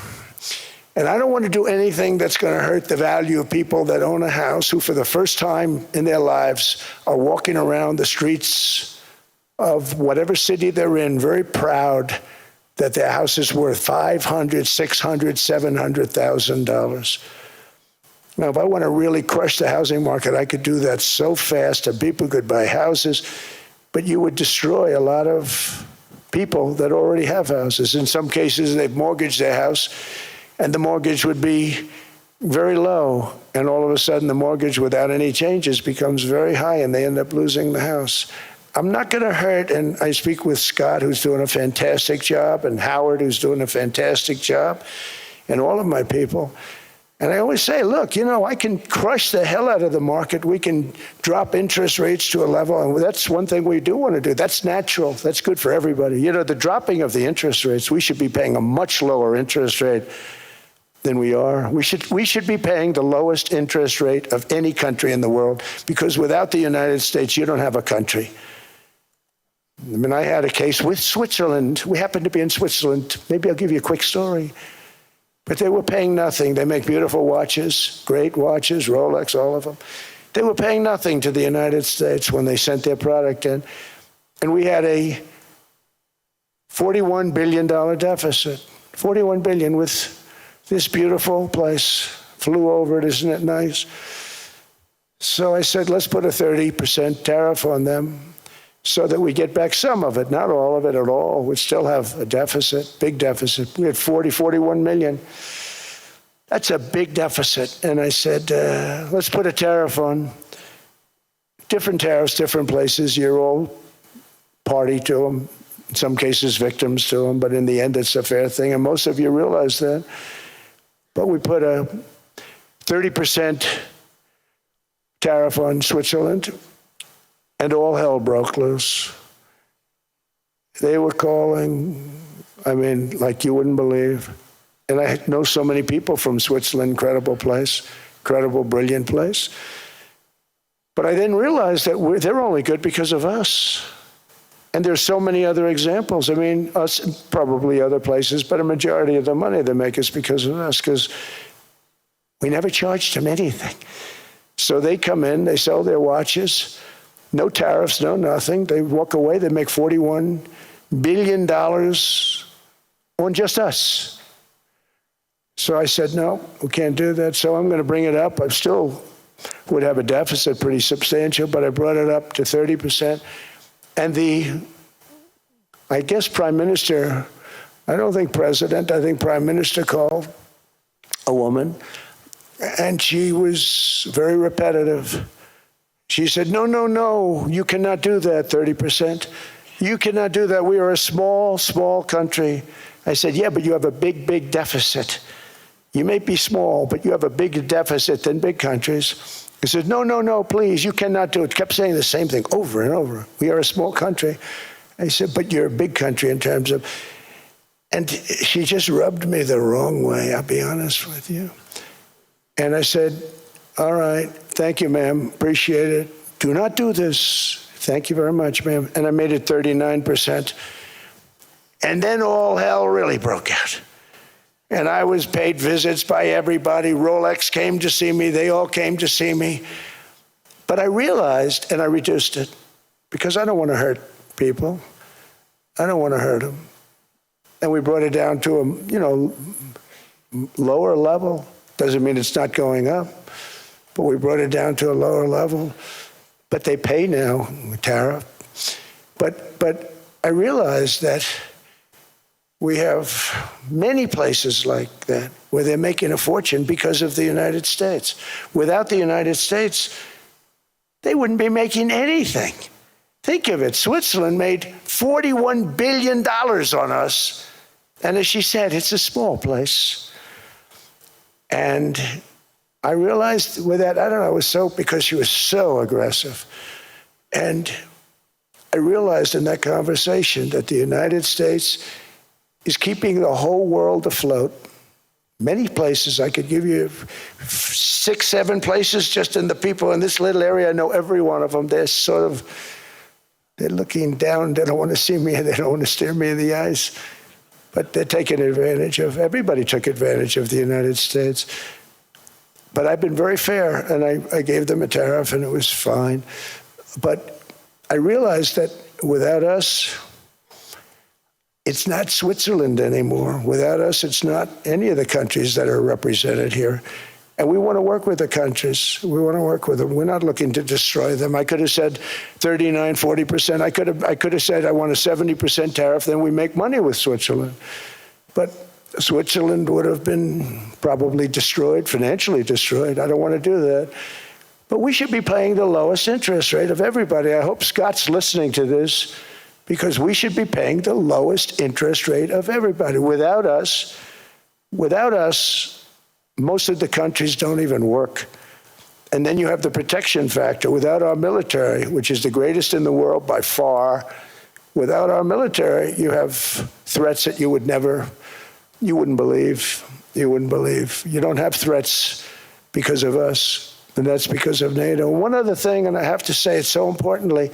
And I don't want to do anything that's going to hurt the value of people that own a house, who for the first time in their lives are walking around the streets of whatever city they're in, very proud that their house is worth $500,000, $600,000, $700,000. Now, if I want to really crush the housing market, I could do that so fast and people could buy houses, but you would destroy a lot of people that already have houses. In some cases, they've mortgaged their house, and the mortgage would be very low, and all of a sudden the mortgage without any changes becomes very high, and they end up losing the house. I'm not going to hurt, and I speak with Scott, who's doing a fantastic job, and Howard, who's doing a fantastic job, and all of my people. And I always say, look, I can crush the hell out of the market. We can drop interest rates to a level, and that's one thing we do want to do. That's natural. That's good for everybody. The dropping of the interest rates, we should be paying a much lower interest rate than we are. We should be paying the lowest interest rate of any country in the world, because without the United States, you don't have a country. I had a case with Switzerland. We happened to be in Switzerland. Maybe I'll give you a quick story. But they were paying nothing. They make beautiful watches, great watches, Rolex, all of them. They were paying nothing to the United States when they sent their product in. And we had a $41 billion deficit. 41 billion with this beautiful place. Flew over it, isn't it nice? So I said, let's put a 30% tariff on them so that we get back some of it, not all of it at all. We still have a deficit, big deficit. We had 41 million. That's a big deficit. And I said, let's put a tariff on. Different tariffs, different places. You're all party to them. In some cases, victims to them. But in the end, it's a fair thing. And most of you realize that. But we put a 30% tariff on Switzerland, and all hell broke loose. They were calling, I mean, like you wouldn't believe. And I know so many people from Switzerland, incredible place, incredible, brilliant place. But I then realized that they're only good because of us. And there's so many other examples. I mean, us, probably other places, but a majority of the money they make is because of us, because we never charged them anything. So they come in, they sell their watches, no tariffs, no nothing. They walk away, they make $41 billion on just us. So I said, no, we can't do that. So I'm going to bring it up. I still would have a deficit pretty substantial, but I brought it up to 30%. And I guess Prime Minister, I don't think President, I think Prime Minister called a woman, and she was very repetitive. She said, no, no, no, you cannot do that, 30%. You cannot do that. We are a small, small country. I said, yeah, but you have a big, big deficit. You may be small, but you have a bigger deficit than big countries. He said, no, no, no, please, you cannot do it. Kept saying the same thing over and over. We are a small country. I said, but you're a big country in terms of, and she just rubbed me the wrong way, I'll be honest with you. And I said, all right, thank you, ma'am, appreciate it. Do not do this. Thank you very much, ma'am. And I made it 39%. And then all hell really broke out. And I was paid visits by everybody. Rolex came to see me. They all came to see me. But I realized, and I reduced it, because I don't want to hurt people. I don't want to hurt them. And we brought it down to a, lower level. Doesn't mean it's not going up, but we brought it down to a lower level. But they pay now, tariff. But I realized that we have many places like that where they're making a fortune because of the United States. Without the United States, they wouldn't be making anything. Think of it. Switzerland made $41 billion on us. And as she said, it's a small place. And I realized with that, I don't know, it was so, because she was so aggressive. And I realized in that conversation that the United States is keeping the whole world afloat. Many places, I could give you 6, 7 places just in the people in this little area. I know every one of them. They're looking down. They don't want to see me. They don't want to stare me in the eyes. But they're taking advantage of, everybody took advantage of the United States. But I've been very fair, and I gave them a tariff, and it was fine. But I realized that without us, it's not Switzerland anymore. Without us, it's not any of the countries that are represented here. And we want to work with the countries. We want to work with them. We're not looking to destroy them. I could have said 39, 40%. I could have said I want a 70% tariff, then we make money with Switzerland. But Switzerland would have been probably destroyed, financially destroyed. I don't want to do that. But we should be paying the lowest interest rate of everybody. I hope Scott's listening to this, because we should be paying the lowest interest rate of everybody. Without us, most of the countries don't even work. And then you have the protection factor. Without our military, which is the greatest in the world by far, without our military, you have threats that you wouldn't believe. You don't have threats because of us, and that's because of NATO. One other thing, and I have to say it so importantly,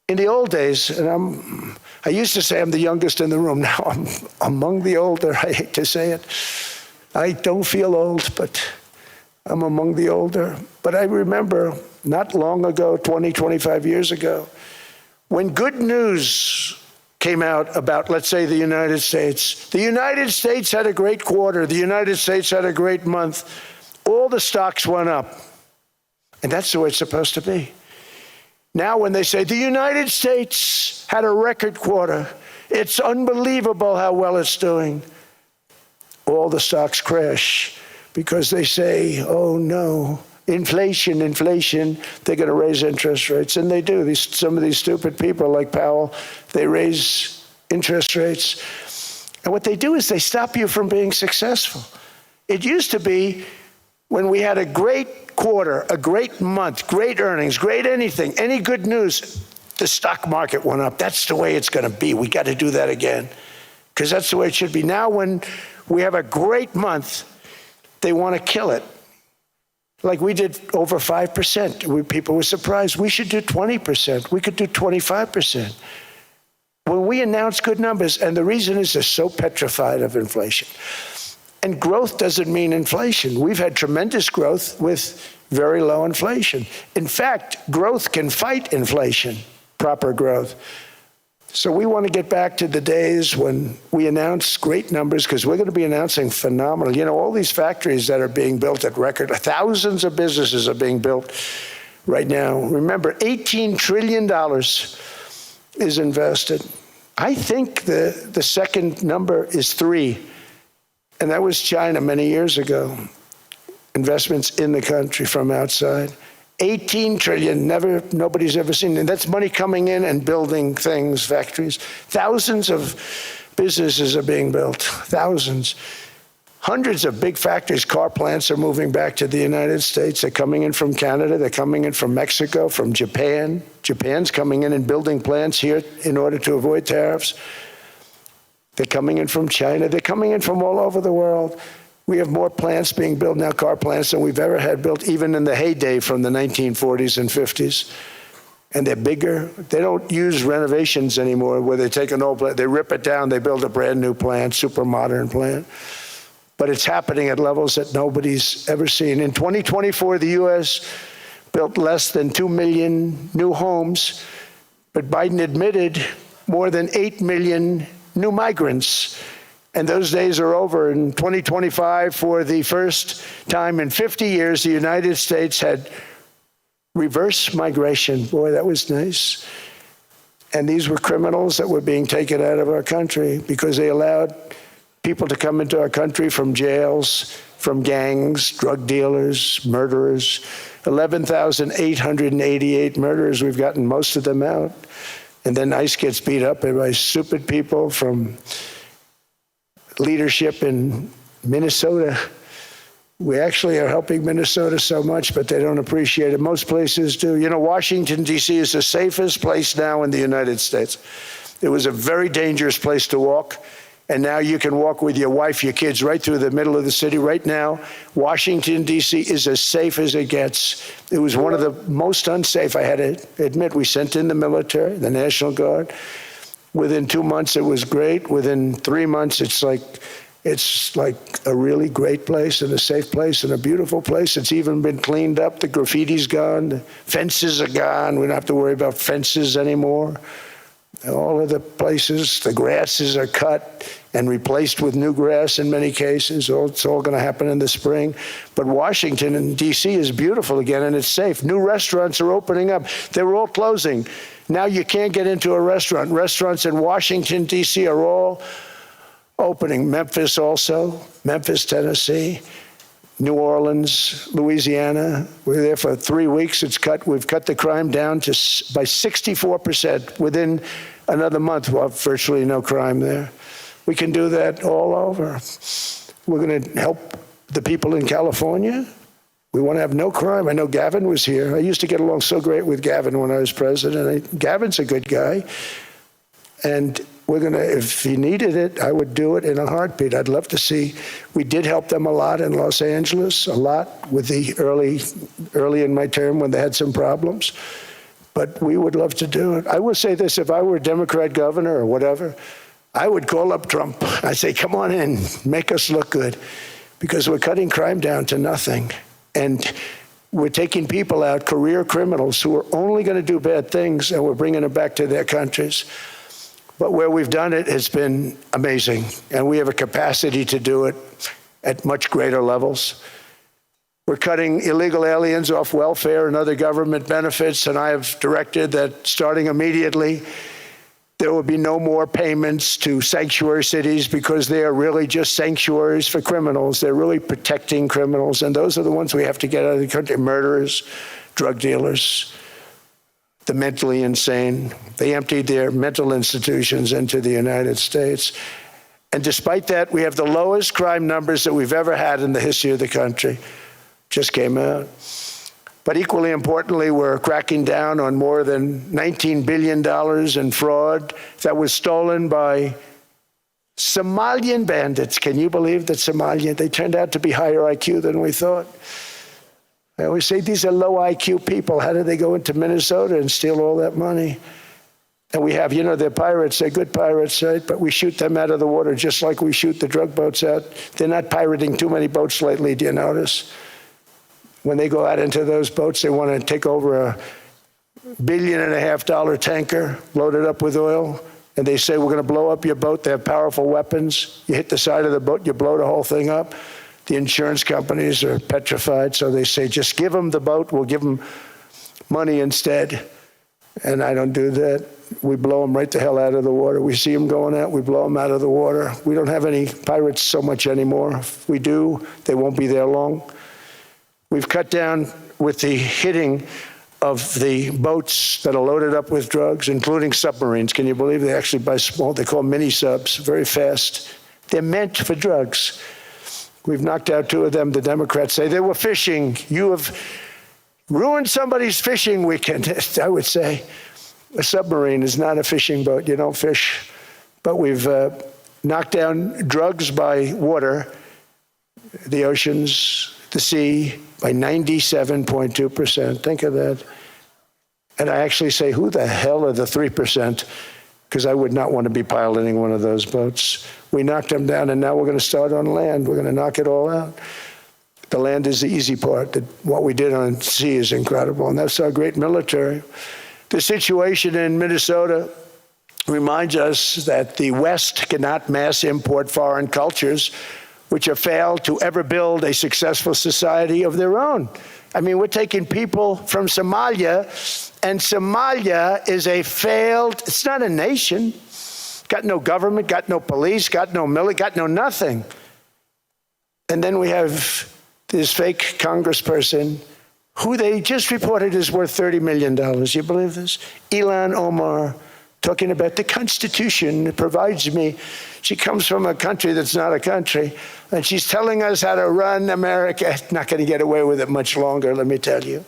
in the old days, and I used to say I'm the youngest in the room. Now I'm among the older. I hate to say it. I don't feel old, but I'm among the older. But I remember not long ago, 20, 25 years ago, when good news came out about, let's say, the United States. The United States had a great quarter. The United States had a great month. All the stocks went up. And that's the way it's supposed to be. Now when they say the United States had a record quarter, it's unbelievable how well it's doing, all the stocks crash because they say, oh no, inflation, they're going to raise interest rates. And they do. Some of these stupid people like Powell, they raise interest rates. And what they do is they stop you from being successful. It used to be when we had a great quarter, a great month, great earnings, great anything, any good news, the stock market went up. That's the way it's going to be. We got to do that again because that's the way it should be. Now when we have a great month, they want to kill it. Like we did over 5%. People were surprised. We should do 20%. We could do 25%. When we announce good numbers, and the reason is they're so petrified of inflation. And growth doesn't mean inflation. We've had tremendous growth with very low inflation. In fact, growth can fight inflation, proper growth. So we want to get back to the days when we announce great numbers, because we're going to be announcing phenomenal. You know, all these factories that are being built at record, thousands of businesses are being built right now. Remember, $18 trillion is invested. I think the second number is 3, and that was China many years ago. Investments in the country from outside. 18 trillion, nobody's ever seen. And that's money coming in and building things, factories. Thousands of businesses are being built, thousands. Hundreds of big factories, car plants are moving back to the United States. They're coming in from Canada, they're coming in from Mexico, from Japan. Japan's coming in and building plants here in order to avoid tariffs. They're coming in from China, they're coming in from all over the world. We have more plants being built now, car plants, than we've ever had built, even in the heyday from the 1940s and 50s. And they're bigger. They don't use renovations anymore where they take an old plant, they rip it down, they build a brand new plant, super modern plant. But it's happening at levels that nobody's ever seen. In 2024, the U.S. built less than 2 million new homes, but Biden admitted more than 8 million new migrants. And those days are over. In 2025, for the first time in 50 years, the United States had reverse migration. Boy, that was nice. And these were criminals that were being taken out of our country because they allowed people to come into our country from jails, from gangs, drug dealers, murderers. 11,888 murderers. We've gotten most of them out. And then ICE gets beat up by stupid people from leadership in Minnesota. We actually are helping Minnesota so much, but they don't appreciate it. Most places do. You know, Washington, D.C. is the safest place now in the United States. It was a very dangerous place to walk, and now you can walk with your wife, your kids, right through the middle of the city. Right now, Washington, D.C. is as safe as it gets. It was one of the most unsafe, I had to admit. We sent in the military, the National Guard. Within 2 months, it was great. Within 3 months, it's like a really great place and a safe place and a beautiful place. It's even been cleaned up. The graffiti's gone. The fences are gone. We don't have to worry about fences anymore. All of the places, the grasses are cut and replaced with new grass in many cases. It's all going to happen in the spring. But Washington and D.C. is beautiful again, and it's safe. New restaurants are opening up. They were all closing. Now you can't get into a restaurant. Restaurants in Washington, D.C. are all opening. Memphis also, Memphis, Tennessee, New Orleans, Louisiana. We're there for 3 weeks. We've cut the crime down by 64%. Within another month, we'll have virtually no crime there. We can do that all over. We're going to help the people in California. We want to have no crime. I know Gavin was here. I used to get along so great with Gavin when I was president. Gavin's a good guy. And we're going to, if he needed it, I would do it in a heartbeat. I'd love to see. We did help them a lot in Los Angeles, a lot with the early in my term when they had some problems. but we would love to do it. I will say this, if I were a Democrat governor or whatever, I would call up Trump. I'd say, come on in, make us look good, because we're cutting crime down to nothing. And we're taking people out, career criminals who are only going to do bad things, and we're bringing them back to their countries. But where we've done it has been amazing, and we have a capacity to do it at much greater levels. We're cutting illegal aliens off welfare and other government benefits, and I have directed that starting immediately, there will be no more payments to sanctuary cities, because they are really just sanctuaries for criminals. They're really protecting criminals, and those are the ones we have to get out of the country: murderers, drug dealers, the mentally insane. They emptied their mental institutions into the United States. And despite that, we have the lowest crime numbers that we've ever had in the history of the country. Just came out. But equally importantly, we're cracking down on more than $19 billion in fraud that was stolen by Somalian bandits. Can you believe that Somalia, they turned out to be higher IQ than we thought. I always say these are low IQ people. How did they go into Minnesota and steal all that money? And we have, they're pirates, they're good pirates, right? But we shoot them out of the water just like we shoot the drug boats out. They're not pirating too many boats lately, do you notice? When they go out into those boats, they want to take over $1.5 billion tanker loaded up with oil, and they say, we're going to blow up your boat. They have powerful weapons. You hit the side of the boat, you blow the whole thing up. The insurance companies are petrified, so they say, just give them the boat, we'll give them money instead. And I don't do that. We blow them right the hell out of the water. We see them going out, we blow them out of the water. We don't have any pirates so much anymore. If we do, they won't be there long. We've cut down with the hitting of the boats that are loaded up with drugs, including submarines. Can you believe they actually buy small, they call mini subs, very fast. They're meant for drugs. We've knocked out 2 of them. The Democrats say they were fishing. You have ruined somebody's fishing weekend. I would say a submarine is not a fishing boat. You don't fish. But we've knocked down drugs by water, the oceans, the sea, by 97.2%. Think of that. And I actually say, who the hell are the 3%? Because I would not want to be piloting one of those boats. We knocked them down, and now we're going to start on land. We're going to knock it all out. The land is the easy part. What we did on sea is incredible, and that's our great military. The situation in Minnesota reminds us that the West cannot mass import foreign cultures which have failed to ever build a successful society of their own. I mean, we're taking people from Somalia, and Somalia is a failed, it's not a nation. Got no government, got no police, got no military, got no nothing. And then we have this fake congressperson who they just reported is worth $30 million. You believe this? Ilhan Omar, talking about the Constitution provides me. She comes from a country that's not a country, and she's telling us how to run America. Not going to get away with it much longer, let me tell you.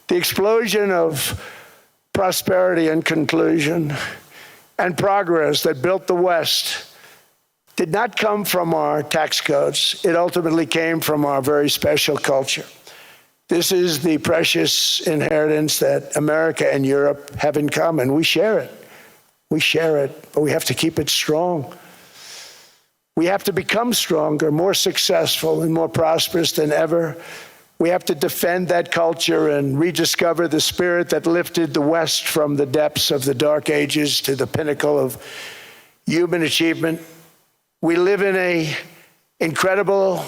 The explosion of prosperity and conclusion and progress that built the West did not come from our tax codes. It ultimately came from our very special culture. This is the precious inheritance that America and Europe have in common. We share it. We share it, but we have to keep it strong. We have to become stronger, more successful, and more prosperous than ever. We have to defend that culture and rediscover the spirit that lifted the West from the depths of the Dark Ages to the pinnacle of human achievement. We live in an incredible,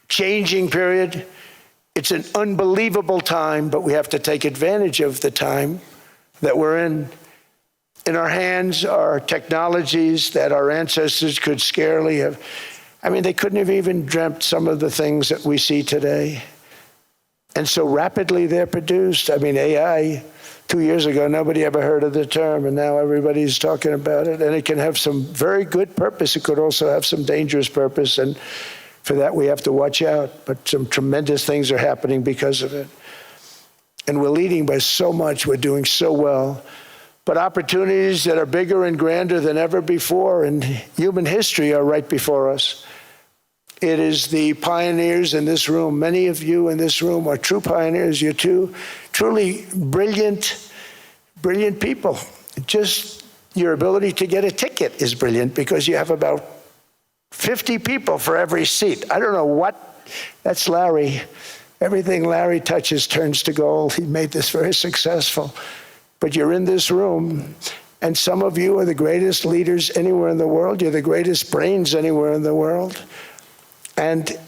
changing period. It's an unbelievable time, but we have to take advantage of the time that we're in. In our hands are technologies that our ancestors could scarcely have. I mean, they couldn't have even dreamt some of the things that we see today. And so rapidly they're produced. I mean, AI, 2 years ago, nobody ever heard of the term, and now everybody's talking about it. And it can have some very good purpose. It could also have some dangerous purpose, and for that we have to watch out. But some tremendous things are happening because of it. And we're leading by so much. We're doing so well. But opportunities that are bigger and grander than ever before in human history are right before us. It is the pioneers in this room. Many of you in this room are true pioneers. You're true truly brilliant people. Just your ability to get a ticket is brilliant because you have about 50 people for every seat. I don't know what, that's Larry. Everything Larry touches turns to gold. He made this very successful. But you're in this room, and some of you are the greatest leaders anywhere in the world. You're the greatest brains anywhere in the world. And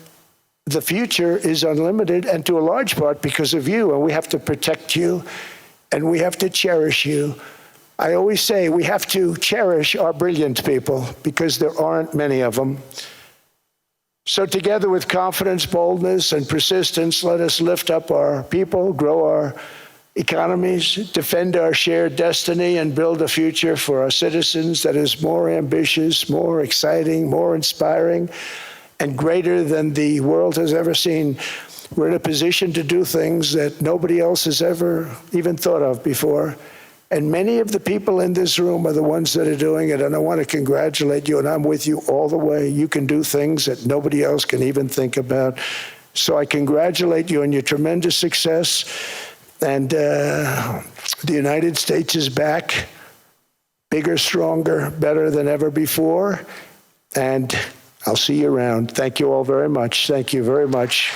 the future is unlimited, and to a large part because of you, and we have to protect you, and we have to cherish you. I always say we have to cherish our brilliant people because there aren't many of them. So together with confidence, boldness, and persistence, let us lift up our people, grow our economies, defend our shared destiny, and build a future for our citizens that is more ambitious, more exciting, more inspiring, and greater than the world has ever seen. We're in a position to do things that nobody else has ever even thought of before. And many of the people in this room are the ones that are doing it, and I want to congratulate you, and I'm with you all the way. You can do things that nobody else can even think about. So I congratulate you on your tremendous success, and the United States is back, bigger, stronger, better than ever before, and I'll see you around. Thank you all very much. Thank you very much.